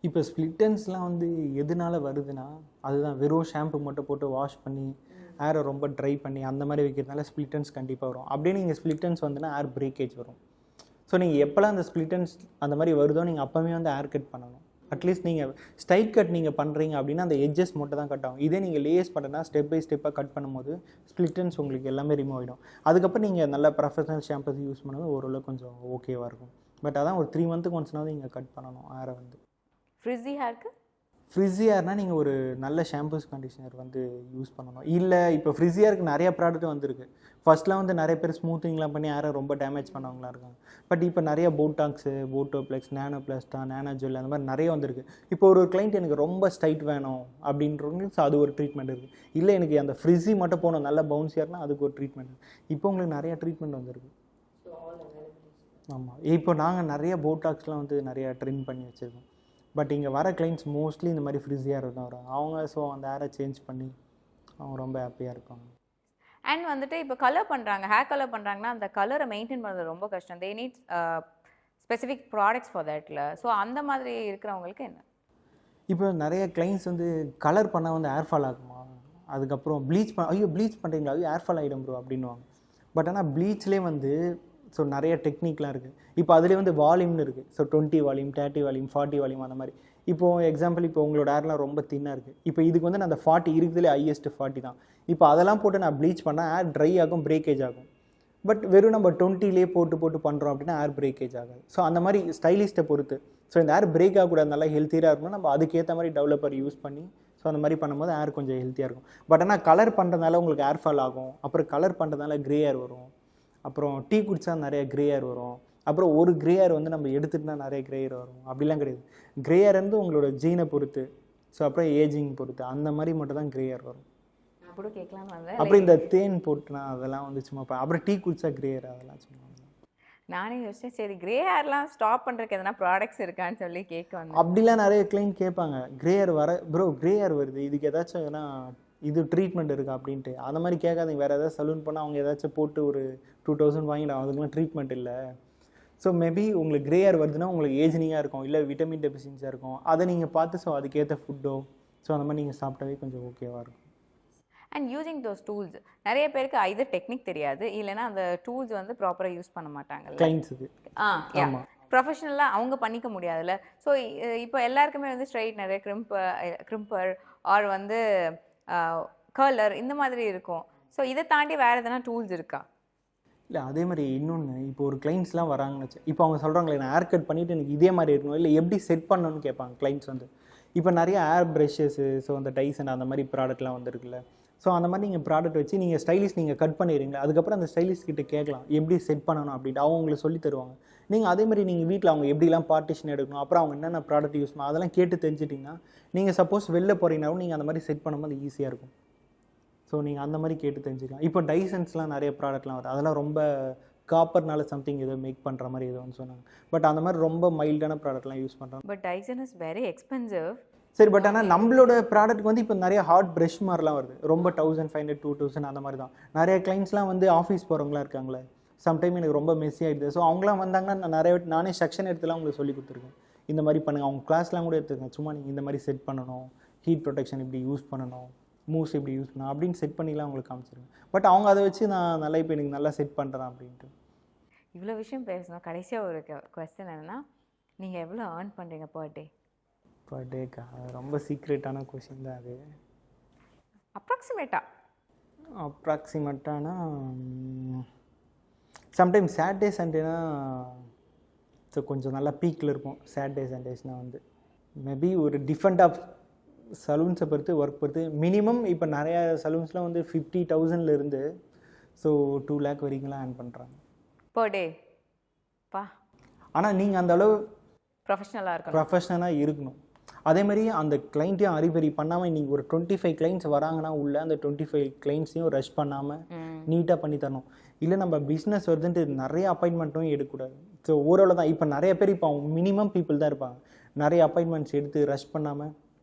இப்போ ஸ்ப்ளிட்டன்ஸ்லாம் வந்து எதனால வருதுன்னா, அதுதான் வெறும் ஷாம்பு மட்டும் போட்டு வாஷ் பண்ணி ஹேரை ரொம்ப ட்ரை பண்ணி அந்த மாதிரி வைக்கிறதுனால ஸ்ப்ளிட்டன்ஸ் கண்டிப்பாக வரும். அப்படியே நீங்கள் ஸ்ப்ளிட்டன்ஸ் வந்துன்னா ஹேர் பிரேக்கேஜ் வரும். ஸோ நீங்கள் எப்போல்லாம் அந்த ஸ்ப்ளிட்டன்ஸ் அந்த மாதிரி வருதோ நீங்கள் அப்போவே வந்து ஹேர் கட் பண்ணணும். அட்லீஸ்ட் நீங்கள் ஸ்ட்ரைட் கட் நீங்கள் பண்ணுறீங்க அப்படின்னா அந்த எட்ஜஸ் மட்டும் தான் கட் ஆகும். இதே நீங்கள் லேயர்ஸ் பண்ணுறதுனா ஸ்டெப் பை ஸ்டெப்பாக கட் பண்ணும்போது ஸ்ப்ளிட்டன்ஸ் உங்களுக்கு எல்லாமே ரிமூவ் ஆகிடும். அதுக்கப்புறம் நீங்கள் நல்ல ப்ரொஃபஷனல் ஷாம்பஸ் யூஸ் பண்ணுறது ஓரளவுக்கு கொஞ்சம் ஓகேவாக இருக்கும். பட் அதான் ஒரு 3 மந்த்துக்கு ஒன்ஸ்னாவது நீங்கள் கட் பண்ணணும் ஹேரை வந்து. ஃப்ரிஸி ஹேருக்கு ஃப்ரிஸி ஹேர்னால் நீங்கள் ஒரு நல்ல ஷாம்பூஸ் கண்டிஷனர் வந்து யூஸ் பண்ணணும். இல்லை இப்போ ஃப்ரிஸி ஹேருக்கு நிறைய ப்ராடக்ட் வந்துருக்கு. ஃபர்ஸ்ட்லாம் வந்து நிறைய பேர் ஸ்மூத்திங்லாம் பண்ணி ஹேரை ரொம்ப டேமேஜ் பண்ணவங்களாம் இருக்காங்க. பட் இப்போ நிறைய போட்டாக்ஸு, போட்டோப்ளெக்ஸ், நானோ பிளாஸ்டா, நானோ ஜெல் அந்த மாதிரி நிறைய வந்திருக்கு. இப்போ ஒரு கிளைண்ட் எனக்கு ரொம்ப ஸ்டைட் வேணும் அப்படின்றவங்களுக்கு அது ஒரு ட்ரீட்மெண்ட் இருக்குது. இல்லை எனக்கு அந்த ஃப்ரிஸி மட்டும் போகணும் நல்ல பவுன்ஸியர்னால் அதுக்கு ஒரு ட்ரீட்மெண்ட் இருக்குது. இப்போ உங்களுக்கு நிறைய ட்ரீட்மெண்ட் வந்திருக்கு. ஆமாம், இப்போ நாங்கள் நிறைய போட்டாக்ஸ்லாம் வந்து நிறையா ட்ரிம் பண்ணி வச்சுருக்கோம். பட் இங்கே வர கிளைண்ட்ஸ் மோஸ்ட்லி இந்த மாதிரி ஃப்ரிஸியாக தான் வராங்க அவங்க. ஸோ அந்த ஹேரை சேஞ்ச் பண்ணி அவங்க ரொம்ப ஹாப்பியாக இருப்பாங்க. அண்ட் வந்துட்டு இப்போ கலர் பண்ணுறாங்க, ஹேர் கலர் பண்ணுறாங்கன்னா அந்த கலரை மெயின்டைன் பண்ணுறது ரொம்ப கஷ்டம். They need specific products for தட்ல. ஸோ அந்த மாதிரி இருக்கிறவங்களுக்கு என்ன? இப்போ நிறைய கிளைண்ட்ஸ் வந்து கலர் பண்ணால் வந்து ஹேர் ஃபால் ஆகுமா, அதுக்கப்புறம் ப்ளீச் ஐயோ ப்ளீச் பண்ணுறீங்களா, ஐயோ ஹேர் ஃபால் ஆகிடும் ப்ரோ அப்படின்வாங்க. பட் ஆனால் ப்ளீச்லேயே வந்து ஸோ நிறைய டெக்னிக்லாம் இருக்குது. இப்போ அதிலே வந்து வால்யூம்னு இருக்குது. ஸோ 20 வால்யூம், 30 வால்யூம், 40 வால்யூம் அந்த மாதிரி. இப்போது எக்ஸாம்பிள் இப்போ உங்களோட ஹேர்லாம் ரொம்ப தின்னாக இருக்குது. இப்போ இதுக்கு வந்து நான் அந்த 40 இருக்குதுலே ஹையஸ்ட்டு 40 தான். இப்போ அதெல்லாம் போட்டு நான் ப்ளீச் பண்ணால் ஹேர் ட்ரை ஆகும், பிரேக்கேஜ் ஆகும். பட் வெறும் நம்ம 20லேயே போட்டு பண்ணுறோம் அப்படின்னா ஹேர் பிரேக்கேஜ் ஆகாது. ஸோ அந்த மாதிரி ஸ்டைலிஸ்ட்டை பொறுத்து. ஸோ இந்த ஹேர் பிரேக் ஆகக்கூடாது, நல்லா ஹெல்த்தியாக இருக்கணும், நம்ம அதுக்கேற்ற மாதிரி டெவலப்பர் யூஸ் பண்ணி ஸோ அந்த மாதிரி பண்ணும்போது ஹேர் கொஞ்சம் ஹெல்த்தியாக இருக்கும். பட் ஆனால் கலர் பண்ணுறதுனால உங்களுக்கு ஹேர் ஃபால் ஆகும். அப்புறம் கலர் பண்ணுறதுனால க்ரே ஹேர் வரும். அப்புறம் டீ குடித்தா நிறைய க்ரே ஹேர் வரும். அப்புறம் ஒரு க்ரே ஹேர் வந்து நம்ம எடுத்துகிட்டுனா நிறைய க்ரே ஹேர் வரும். அப்படிலாம் கிடையாது. க்ரே ஹேர் வந்து உங்களோட ஜீனை பொறுத்து, ஸோ அப்புறம் ஏஜிங் பொறுத்து அந்த மாதிரி மட்டும் தான் க்ரே ஹேர் வரும். கூட கேட்கலாம். அப்புறம் இந்த தேன் போட்டுனா அதெல்லாம் வந்து சும்மா அப்புறம் டீ குடிச்சா க்ரே ஹேர் அதெல்லாம் சும்மா. நானே யோசிச்சேன், சரி க்ரே ஹேர்லாம் ஸ்டாப் பண்ணுறதுக்கு எதனா ப்ராடக்ட்ஸ் இருக்கான்னு சொல்லி கேட்க வந்தேன். அப்படிலாம் நிறைய கிளைண்ட் கேட்பாங்க, க்ரே ஹேர் வர ப்ரோ க்ரே ஹேர் வருது, இதுக்கு ஏதாச்சும் எதனா இது ட்ரீட்மெண்ட் இருக்கா அப்படின்ட்டு. அந்த மாதிரி கேட்காதீங்க. வேறு ஏதாவது சலூன் பண்ணால் அவங்க ஏதாச்சும் போட்டு ஒரு 2000 வாங்கிடும், அதுக்குலாம் ட்ரீட்மெண்ட் இல்லை. ஸோ மேபி உங்களுக்கு க்ரே ஹேர் வருதுன்னா உங்களுக்கு ஏஜ்னிங்காக இருக்கும், இல்லை விட்டமின் டெஃபிஷியன்சியாக இருக்கும். அதை நீங்கள் பார்த்து ஸோ அதுக்கேற்ற ஃபுட்டோ ஸோ அந்த மாதிரி நீங்கள் சாப்பிட்டாவே கொஞ்சம் ஓகேவாக இருக்கும். அண்ட் யூசிங் தோஸ் டூல்ஸ் நிறைய பேருக்கு ஐதர் டெக்னிக் தெரியாது, இல்லைன்னா அந்த டூல்ஸ் வந்து ப்ராப்பராக யூஸ் பண்ண மாட்டாங்க கிளைண்ட்ஸுக்கு. ப்ரொஃபஷனலாக அவங்க பண்ணிக்க முடியாதுல்ல. ஸோ இப்போ எல்லாருக்குமே வந்து ஸ்ட்ரைட்னர், கிரிம்பர் ஆர் வந்து கர்லர் இந்த மாதிரி இருக்கும். ஸோ இதை தாண்டி வேறு எதனா டூல்ஸ் இருக்கா? இல்லை அதே மாதிரி இன்னொன்று, இப்போ ஒரு கிளைண்ட்ஸ்லாம் வராங்கன்னு வச்சு, இப்போ அவங்க சொல்கிறாங்களே நான் ஹேர் கட் பண்ணிவிட்டு எனக்கு இதே மாதிரி இருக்கணும், இல்லை எப்படி செட் பண்ணணும்னு கேட்பாங்க கிளைண்ட்ஸ் வந்து. இப்போ நிறைய ஹேர் ப்ரஷ்ஷஸ்ஸு, ஸோ அந்த டைசன் அந்த மாதிரி ப்ராடக்ட்லாம் வந்துருக்குல்ல. ஸோ அந்த மாதிரி நீங்கள் ப்ராடக்ட் வச்சு நீங்கள் ஸ்டைலிஷ் நீங்கள் கட் பண்ணிடுறீங்களா, அதுக்கப்புறம் அந்த ஸ்டைலிஷ் கிட்ட கேட்கலாம் எப்படி செட் பண்ணணும் அப்படின்ட்டு. அவங்க உங்களுக்கு சொல்லி தருவாங்க. நீங்கள் அதே மாதிரி நீங்கள் வீட்டில் அவங்க எப்படிலாம் பார்ட்டிஷன் எடுக்கணும், அப்புறம் அவங்க என்னென்ன ப்ராடக்ட் யூஸ் பண்ணணும் அதெல்லாம் கேட்டு தெரிஞ்சிட்டிங்கன்னா நீங்கள் சப்போஸ் வெளில போகிறீங்கனாலும் நீங்கள் அந்த மாதிரி செட் பண்ணும்போது ஈஸியாக இருக்கும். ஸோ நீங்கள் அந்த மாதிரி கேட்டு தெரிஞ்சுக்கலாம். இப்போ டைசன்ஸ்லாம் நிறைய ப்ராடக்ட்லாம் வருது, அதெல்லாம் ரொம்ப காப்பர்னால சம்திங் ஏதோ மேக் பண்ணுற மாதிரி ஏதோ ஒன்று சொன்னாங்க. பட் அந்த மாதிரி ரொம்ப மைல்டான ப்ராடக்ட்லாம் யூஸ் பண்ணுறாங்க. But Dyson is very expensive. சரி, பட் ஆனால் நம்மளோட ப்ராடக்ட் வந்து இப்போ நிறைய ஹார்ட் ப்ரஷ் மாதிரிலாம் வருது, ரொம்ப 1500 2000 அந்த மாதிரி தான். நிறைய கிளைண்ட்ஸ்லாம் வந்து ஆஃபீஸ் போகிறவங்களா இருக்காங்களே, சம்டைம் எனக்கு ரொம்ப மெஸ்ஸி ஆகிடுது. ஸோ அவங்களாம் வந்தாங்கன்னா நான் நானே செக்ஷன் எடுத்துலாம் உங்களுக்கு சொல்லி கொடுத்துருக்கேன். இந்த மாதிரி பண்ணுங்கள், அவங்க கிளாஸ்லாம் கூட எடுத்துருக்கேன். சும்மா நீங்கள் இந்த மாதிரி செட் பண்ணணும், ஹீட் ப்ரொடெக்ஷன் இப்படி யூஸ் பண்ணணும், மூவ்ஸ் இப்படி யூஸ் பண்ணணும் அப்படின்னு செட் பண்ணிலாம் அவங்களுக்கு காமிச்சிருக்கேன். பட் அவங்க அதை வச்சு நான் நல்லா இப்போ எனக்கு நல்லா செட் பண்ணுறேன் அப்படின்ட்டு. இவ்வளோ விஷயம் பேசணும். கடைசியாக ஒரு கொஸ்டின் என்னென்னா, நீங்கள் எவ்வளோ ஏர்ன் பண்ணுறீங்க பர் டே? பர் டேக்கா? ரொம்ப சீக்ரெட்டான கொஷின் தான் அது. அப்ராக்சிமேட்டானா சம்டைம்ஸ் சாட்டர்டே சண்டேனா ஸோ கொஞ்சம் நல்லா பீக்கில் இருக்கும். சாட்டர்டே சண்டேஸ்னால் வந்து மேபி ஒரு டிஃப்ரெண்ட் ஆஃப் சலூன்ஸை பொறுத்து ஒர்க் பொறுத்து மினிமம் இப்போ நிறையா சலூன்ஸ்லாம் வந்து 50,000 ஸோ 2 lakh வரைக்கும்லாம் ஏர்ன் பண்ணுறாங்க பர் டே. பா, ஆனால் நீங்கள் அந்த அளவு ப்ரொஃபஷ்னலாக இருக்கணும். அதே மாதிரி அந்த கிளைண்ட்டையும் அறிபறி பண்ணாமல் நீங்கள் ஒரு 25 கிளைண்ட்ஸ் வராங்கன்னா உள்ள அந்த 25 கிளைண்ட்ஸையும் ரஷ் பண்ணாமல் நீட்டாக பண்ணி தரணும். இல்லை நம்ம பிஸ்னஸ் வருதுன்ட்டு நிறைய அப்பாயின்மெண்ட்டும் எடுக்கக்கூடாது. ஸோ ஓரளவு தான். இப்போ நிறைய பேர் இப்போ மினிமம் பீப்புள் தான் இருப்பாங்க. நிறைய அப்பாயின்மெண்ட்ஸ் எடுத்து ரஷ் பண்ணாமல்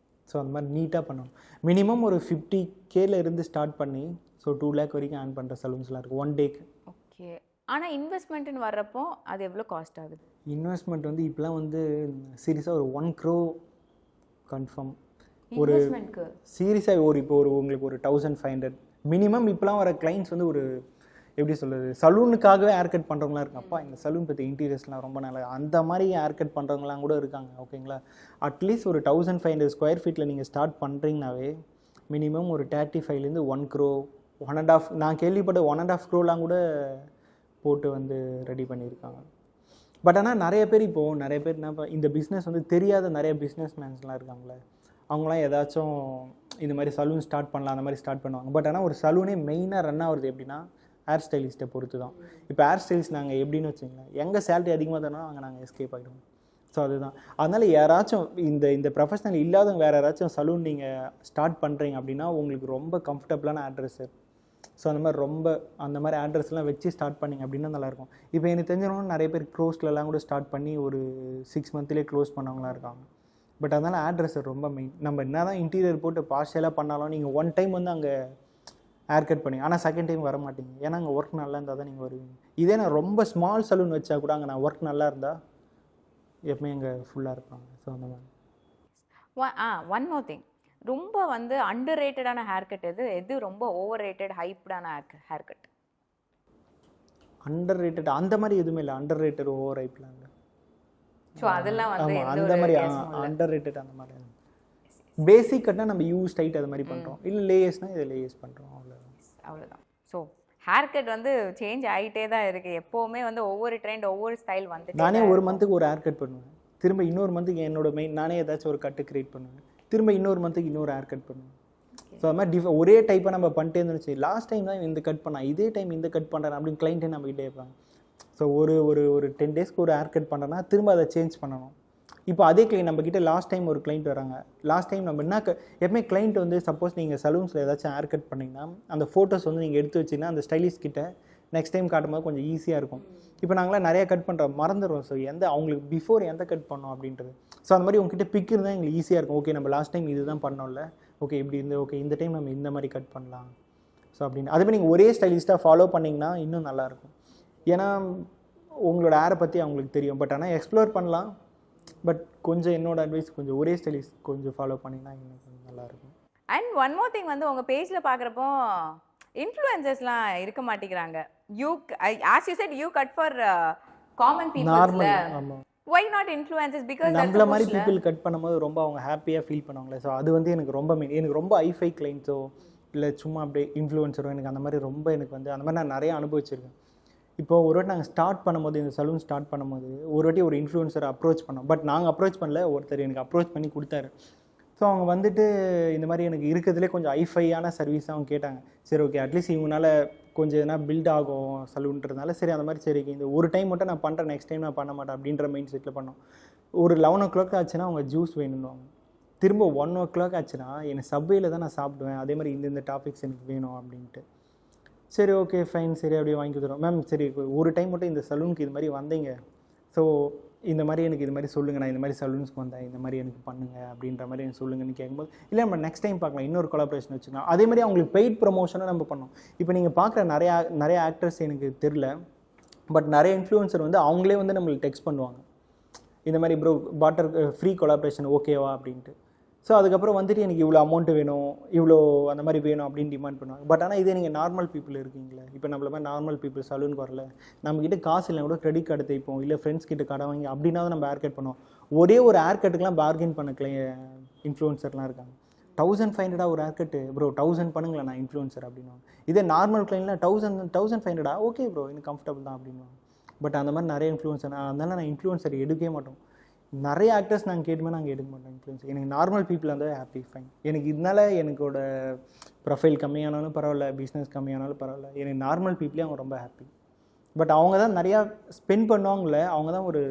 ஸோ அந்த மாதிரி நீட்டாக பண்ணணும். மினிமம் ஒரு 50Kல இருந்து ஸ்டார்ட் பண்ணி ஸோ 2 lakh வரைக்கும் ஏர்ன் பண்ணுற சலூன்ஸ்லாம் இருக்குது 1 டேக்கு. ஓகே. ஆனால் இன்வெஸ்ட்மெண்ட்டுன்னு வர்றப்போ அது எவ்வளோ காஸ்ட் ஆகுது? இன்வெஸ்ட்மெண்ட் வந்து இப்போலாம் வந்து சீரியஸாக ஒரு 1 crore கன்ஃபார்ம். ஒரு இன்வெஸ்ட்மெண்ட்க்கு சீரியஸாக இப்போ உங்களுக்கு ஒரு 1500 மினிமம். இப்போலாம் வர கிளைண்ட்ஸ் வந்து ஒரு எப்படி சொல்கிறது, சலூனுக்காகவே ஹேர் கட் பண்ணுறவங்களாம் இருக்காங்க. அப்பா இந்த சலூன் பற்றி இன்டீரியர்ஸ்லாம் ரொம்ப நல்லா, அந்த மாதிரி ஹேர் கட் பண்ணுறவங்களாம் கூட இருக்காங்க. ஓகேங்களா, அட்லீஸ்ட் ஒரு 1500 ஸ்கொயர் ஃபீட்டில் நீங்கள் ஸ்டார்ட் பண்ணுறீங்கனாவே மினிமம் ஒரு 35லேருந்து 1 crore 1.5, நான் கேள்விப்பட்ட 1.5 crore கூட போட்டு வந்து ரெடி பண்ணியிருக்காங்க. பட் ஆனால் நிறைய பேர் என்ன இந்த பிஸ்னஸ் வந்து தெரியாத நிறைய பிஸ்னஸ் மேன்ஸ்லாம் இருக்காங்களே, அவங்களாம் ஏதாச்சும் இந்த மாதிரி சலூன் ஸ்டார்ட் பண்ணலாம் அந்த மாதிரி ஸ்டார்ட் பண்ணுவாங்க. பட் ஆனால் ஒரு சலூனே மெயினாக ரன் ஆகுறது எப்படின்னா ஹேர் ஸ்டைலிஸ்ட்டை பொறுத்து தான். இப்போ ஹேர் ஸ்டைலிஸ்ட் நாங்கள் எப்படின்னு வச்சுங்களேன், எங்கள் சேலரி அதிகமாக தானோ அங்கே நாங்கள் எஸ்கேப் ஆகிடுவோம். ஸோ அதுதான். அதனால் யாராச்சும் இந்த ப்ரொஃபஷனல் இல்லாதவங்க வேறு யாராச்சும் சலூன் நீங்கள் ஸ்டார்ட் பண்ணுறீங்க அப்படின்னா உங்களுக்கு ரொம்ப கம்ஃபர்டபுளான அட்ரஸ்ஸு, ஸோ அந்த மாதிரி அட்ரஸ்லாம் வச்சு ஸ்டார்ட் பண்ணிங்க அப்படின்னா நல்லாயிருக்கும். இப்போ எனக்கு தெரிஞ்சவங்க நிறைய பேர் க்ளோஸ்லலாம் கூட ஸ்டார்ட் பண்ணி ஒரு 6 monthலேயே க்ளோஸ் பண்ணவங்களாம் இருக்காங்க. பட் அதனால் அட்ரஸ் ரொம்ப மெயின். நம்ம என்ன தான் இன்டீரியர் போட்டு பார்ஷியலாக பண்ணாலும் நீங்கள் 1 time வந்து அங்கே ஹேர் கட் பண்ணி, ஆனால் செகண்ட் டைம் வர மாட்டீங்க. ஏன்னா அங்கே ஒர்க் நல்லா இருந்தால் தான் நீங்கள் வருவீங்க. இதே நான் ரொம்ப ஸ்மால் சலூன் வச்சா கூட அங்கே நான் ஒர்க் நல்லா இருந்தால் எப்பவுமே அங்கே ஃபுல்லாக இருப்பாங்க. ஸோ அந்த மாதிரி. ஒன் மோர் திங், ரொம்ப வந்து அண்டர் ரேட்டடான ஹேர் கட் எது ரொம்ப ஓவர் ரேட்டட் ஹைப்டான ஹேர் கட்? அண்டர் ரேட்டட் அந்த மாதிரி எதுவுமே இல்லை. அண்டர் ரேட்டட் ஓவர் ஹைப்லாம் இல்லை. ஸோ அதெல்லாம் வந்து ஆமாம், அந்த மாதிரி அண்டர் ரேட்டட் அந்த மாதிரி. பேசிக் கட்னா நம்ம யூஸ் டைட் அது மாதிரி பண்ணுறோம், இல்லை லேயர்ஸ்னால் இதை லேயர்ஸ் பண்ணுறோம், அவ்வளோதான். ஸோ ஹேர் கட் வந்து சேஞ்ச் ஆகிட்டே தான் இருக்குது. எப்போவுமே வந்து ஒவ்வொரு ட்ரெண்ட் ஒவ்வொரு ஸ்டைல் வந்து. நானே ஒரு மந்த்துக்கு ஒரு ஹேர் கட் பண்ணுவேன், திரும்ப இன்னொரு மந்த்துக்கு என்னோட நானே ஏதாச்சும் ஒரு கட்டு கிரியேட் பண்ணுவேன், திரும்ப இன்னொரு மந்த்துக்கு இன்னொரு ஹேர் கட் பண்ணுவேன். ஸோ அது மாதிரி ஒரே டைப்பாக நம்ம பண்ணிட்டே இருந்துச்சு. லாஸ்ட் டைம் தான் இந்த கட் பண்ணால், இதே டைம் இந்த கட் பண்ணுறேன் அப்படின்னு கிளைண்ட்டே நம்ம கிட்டே இருப்பாங்க. ஸோ ஒரு 10 daysக்கு ஒரு ஹேர் கட் பண்ணுறேன்னா திரும்ப அதை சேஞ்ச் பண்ணணும். இப்போ அதே கிளைண்ட் நம்மக்கிட்ட லாஸ்ட் டைம் ஒரு கிளைண்ட் வராங்க. லாஸ்ட் டைம் நம்ம என்ன எப்பவுமே கிளைண்ட் வந்து சப்போஸ் நீங்கள் சலூன்ஸில் ஏதாச்சும் ஹேர் கட் பண்ணிங்கன்னா அந்த ஃபோட்டோஸ் வந்து நீங்கள் எடுத்து வச்சிங்கன்னா அந்த ஸ்டைலிஸ்ட் கிட்ட நெக்ஸ்ட் டைம் காட்டும்போது கொஞ்சம் ஈஸியாக இருக்கும். இப்போ நாங்களாம் நிறையா கட் பண்ணுறோம், மறந்துடுவோம். ஸோ அவங்களுக்கு பிஃபோர் எந்த கட் பண்ணோம் அப்படின்றது. ஸோ அந்த மாதிரி உங்ககிட்ட பிக் இருந்தால் எங்களுக்கு ஈஸியாக இருக்கும். ஓகே நம்ம லாஸ்ட் டைம் இதுதான் பண்ணோம்ல, ஓகே இப்படி இருந்து, ஓகே இந்த டைம் நம்ம இந்த மாதிரி கட் பண்ணலாம். ஸோ அப்படின்னு அதேமாதிரி நீங்கள் ஒரே ஸ்டைலிஸ்ட்டாக ஃபாலோ பண்ணிங்கன்னா இன்னும் நல்லாயிருக்கும். ஏன்னா உங்களோட ஹேரை பற்றி அவங்களுக்கு தெரியும். பட் ஆனால் எக்ஸ்ப்ளோர் பண்ணலாம். பட் கொஞ்சம் என்னோட அட்வைஸ் கொஞ்சம் ஒரே ஸ்டைலிஸ்ட் கொஞ்சம் ஃபாலோ பண்ணிங்கன்னா இன்னும் கொஞ்சம் நல்லாயிருக்கும். அண்ட் ஒன் மோர் திங் வந்து உங்கள் பேஜில் பார்க்குறப்போ இன்ஃப்ளூயன்சர்ஸ்லாம் இருக்க மாட்டேங்கிறாங்க. As you said you cut for common பீப்புள்ஸ்ல. ஆமாம், why not influencers? Because நம்மள மாதிரி பீப்புள் கட் பண்ணும்போது ரொம்ப அவங்க ஹாப்பியாக ஃபீல் பண்ணுவாங்களே. ஸோ அது வந்து எனக்கு ரொம்ப எனக்கு ரொம்ப ஐஃபை கிளைண்ட்ஸோ இல்லை சும்மா அப்படியே இன்ஃப்ளூயன்சரோ எனக்கு அந்த மாதிரி ரொம்ப எனக்கு வந்து அந்த மாதிரி நான் நிறைய அனுபவிச்சிருக்கேன். இப்போ ஒரு வாட்டி நாங்கள் ஸ்டார்ட் பண்ணும்போது, இந்த சலூன் ஸ்டார்ட் பண்ணும்போது ஒரு வாட்டி ஒரு இன்ஃப்ளூயன்சரை அப்ரோச் பண்ணோம். பட் நாங்கள் அப்ரோச் பண்ணல, ஒருத்தர் எனக்கு அப்ரோச் பண்ணி கொடுத்தாரு. ஸோ அவங்க வந்துட்டு இந்த மாதிரி எனக்கு இருக்கிறதுலே கொஞ்சம் ஐஃபையான சர்வீஸ் அவங்க கேட்டாங்க. சரி ஓகே, அட்லீஸ்ட் இவங்களால கொஞ்சம் எதனா பில்ட் ஆகும் சலூன்றதுனால சரி அந்த மாதிரி சரி இந்த ஒரு டைம் மட்டும் நான் பண்ணுறேன், நெக்ஸ்ட் டைம் நான் பண்ண மாட்டேன் அப்படின்ற மைண்ட் செட்டில் பண்ணோம். ஒரு 11 o'clock ஆச்சுன்னா அவங்க ஜூஸ் வேணும்னுவாங்க. திரும்ப 1 o'clock ஆச்சுன்னா எனக்கு சப்வேயில் தான் நான் சாப்பிடுவேன், அதே மாதிரி இந்த டாபிக்ஸ் எனக்கு வேணும் அப்படின்ட்டு. சரி ஓகே ஃபைன், சரி அப்படியே வாங்கி கொடுத்துருவோம். மேம் சரி ஒரு டைம் மட்டும் இந்த சலூனுக்கு இது மாதிரி வந்தீங்க, ஸோ இந்த மாதிரி எனக்கு இது மாதிரி சொல்லுங்கள், நான் இந்த மாதிரி சலூன்ஸ்க்கு வந்தேன், இந்த மாதிரி எனக்கு பண்ணுங்கள் அப்படின்ற மாதிரி எனக்கு சொல்லுங்கன்னு கேட்கும்போது, இல்லை நம்ம நெக்ஸ்ட் டைம் பார்க்கலாம், இன்னொரு கொலாபரேஷன் வச்சுக்கலாம். அதே மாதிரி அவங்களுக்கு பெய்ட் ப்ரொமோஷனும் நம்ம பண்ணோம். இப்போ நீங்கள் பார்க்குற நிறைய ஆக்டர்ஸ் எனக்கு தெரில, பட் நிறைய இன்ஃப்ளூயன்சர் வந்து அவங்களே வந்து நம்மளுக்கு டெக்ஸ்ட் பண்ணுவாங்க, இந்த மாதிரி ப்ரோ பாட்டர் ஃப்ரீ கொலாபரேஷன் ஓகேவா அப்படின்ட்டு. ஸோ அதுக்கப்புறம் வந்துட்டு எனக்கு இவ்வளோ அமௌண்ட்டு வேணும், இவ்வளோ அந்த மாதிரி வேணும் அப்படின்னு டிமாண்ட் பண்ணுவாங்க. பட் ஆனால் இதே நீங்கள் நார்மல் பீப்புள் இருக்கீங்களே, இப்போ நம்மள மாதிரி நார்மல் பீப்புள் சலூனுக்கு வரல, நம்மக்கிட்ட காசு இல்லை கூட கிரெடிட் கார்டு தைப்போம், இல்லை ஃப்ரெண்ட்ஸ் கிட்ட கடை வாங்கி அப்படின்னாவது நம்ம ஹேர் கட் பண்ணுவோம். ஒரே ஒரு ஹேர் கட்டுக்கெலாம் பார்கெயின் பண்ண இன்ஃப்ளூயன்சர்லாம் இருக்காங்க. 1500 ஒரு ஹேர் கட்டு ப்ரோ, 1000 பண்ணுங்களேன் நான் இன்ஃப்ளூயன்சர் அப்படின்வாங்க. இதே நார்மல் கிளைண்ட்லாம் 1500 ஓகே ப்ரோ எனக்கு கம்ஃபர்டபுள் தான் அப்படின்வாங்க. பட் அந்த மாதிரி நிறைய இன்ஃப்ளூயன்சர், அதனால நான் இன்ஃப்ளூயன்சர் எடுக்கவே மாட்டோம். நிறைய ஆக்டர்ஸ் நாங்கள் கேட்டுமே நாங்கள் எடுக்க மாட்டோம் இன்ஃப்ளூயன்சர். எனக்கு நார்மல் பீப்புள் இருந்தால் ஹாப்பி ஃபைன். எனக்கு இதனால எனக்கோட ப்ரொஃபைல் கம்மியானாலும் பரவாயில்ல, பிஸ்னஸ் கம்மியானாலும் பரவாயில்ல, எனக்கு நார்மல் பீப்புளே அவங்க ரொம்ப ஹாப்பி. பட் அவங்க தான் நிறையா ஸ்பெண்ட் பண்ணுவாங்களே, அவங்க தான் ஒரு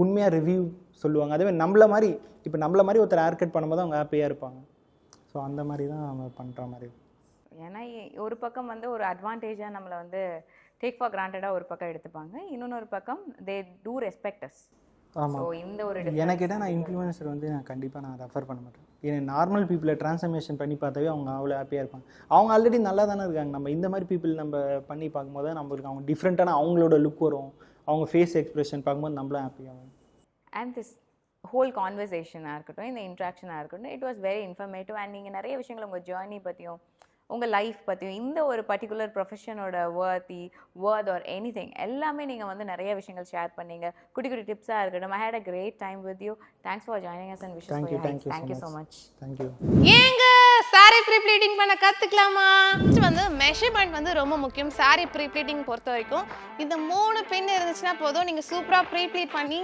உண்மையாக ரிவ்யூ சொல்லுவாங்க. அதே மாதிரி நம்மள மாதிரி ஒருத்தர் ஹேர் கட் பண்ணும்போது அவங்க ஹாப்பியாக இருப்பாங்க. ஸோ அந்த மாதிரி தான் அவங்க பண்ணுற மாதிரி. ஏன்னா ஒரு பக்கம் வந்து ஒரு அட்வான்டேஜாக நம்மளை வந்து டேக் ஃபார் கிராண்டடாக ஒரு பக்கம் எடுத்துப்பாங்க, இன்னொன்று பக்கம் தே டூ ரெஸ்பெக்ட் அஸ். ஆமாம். ஸோ இந்த ஒரு எனக்கு கேட்டால் நான் இன்ஃப்ளூயன்சர் வந்து நான் கண்டிப்பாக நான் ரெஃபர் பண்ண மாட்டேன். ஏன்னா நார்மல் பீப்புளை ட்ரான்ஸ்ஃபர்மேஷன் பண்ணி பார்த்தாவே அவங்க அவ்வளோ ஹாப்பியாக இருப்பாங்க. அவங்க ஆல்ரெடி நல்லா தானே இருக்காங்க. நம்ம இந்த மாதிரி பீப்புள் நம்ம பண்ணி பார்க்கும்போது நம்மளுக்கு அவங்க டிஃப்ரெண்ட்டான அவங்களோட லுக் வரும். அவங்க ஃபேஸ் எக்ஸ்பிரஷன் பார்க்கும்போது நம்மளும் ஹாப்பியாகும். அண்ட் திஸ் ஹோல் கான்வர்சேஷனாக இருக்கட்டும், இந்த இன்ட்ராக்ஷனாக இருக்கட்டும், it was very informative. And நீங்கள் நிறைய விஷயங்கள் உங்கள் ஜேர்னி பற்றியும் உங்கள் லைஃப் பற்றியும் இந்த ஒரு பர்டிகுலர் ப்ரொஃபஷனோட வேர்த் ஆர் எனி திங் எல்லாமே நீங்கள் வந்து நிறைய விஷயங்கள் ஷேர் பண்ணீங்க. குட்டி குட்டி டிப்ஸாக இருக்கட்டும். I had a great time with you. Thanks for joining us and wishes for your health. Thank you so much. Thank you. ஏங்க சாரி ப்ரீப்ளீட்டிங் பண்ண கற்றுக்கலாமா? வந்து மெஷர்மெண்ட் வந்து ரொம்ப முக்கியம் சாரி ப்ரீப்ளீட்டிங் பொறுத்த வரைக்கும். இந்த 3 பின் இருந்துச்சுன்னா போதும், நீங்கள் சூப்பராக ப்ரீப்ளீட் பண்ணி.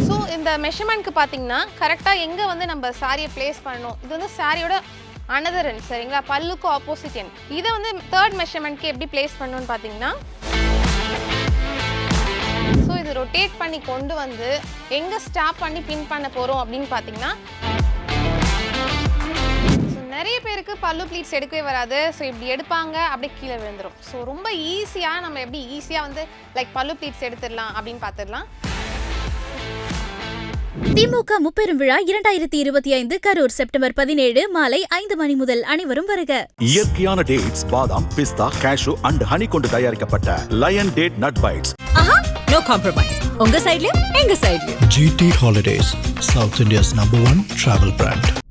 ஸோ இந்த மெஷர்மெண்ட்க்கு பார்த்தீங்கன்னா கரெக்டாக எங்கே வந்து நம்ம சாரியை ப்ளேஸ் பண்ணணும். இது வந்து சாரியோட அனதர் எண்ட் சரிங்களா, பல்லுக்கு ஆப்போசிட் எண்ட். இதை வந்து 3rd மெஷர்மெண்ட்க்கு எப்படி ப்ளேஸ் பண்ணணும்னு பார்த்தீங்கன்னா, ஸோ இது ரொட்டேட் பண்ணி கொண்டு வந்து எங்கே ஸ்டாப் பண்ணி பின் பண்ண போகிறோம் அப்படின்னு பார்த்தீங்கன்னா, நிறைய பேருக்கு பல்லு ப்ளீட்ஸ் எடுக்கவே வராது. ஸோ இப்படி எடுப்பாங்க, அப்படியே கீழே விழுந்துடும். ஸோ ரொம்ப ஈஸியாக நம்ம எப்படி ஈஸியாக வந்து லைக் பல்லு ப்ளீட்ஸ் எடுத்துடலாம் அப்படின்னு பார்த்துடலாம். திமுக முப்பெரும் விழா 2025 கரூர் செப்டம்பர் 17 மாலை 5 மணி முதல் அனைவரும் வருக. இயற்கையான டேட்ஸ், பாதாம், பிஸ்தா, கேஷு அண்ட் ஹனி கொண்டு தயாரிக்கப்பட்ட லயன் டேட் நட் பைட்ஸ். ஆஹா, நோ காம்ப்ரமைஸ். உங்க சைடுலயும் எங்க சைடுலயும். GT Holidays, South India's #1 travel brand.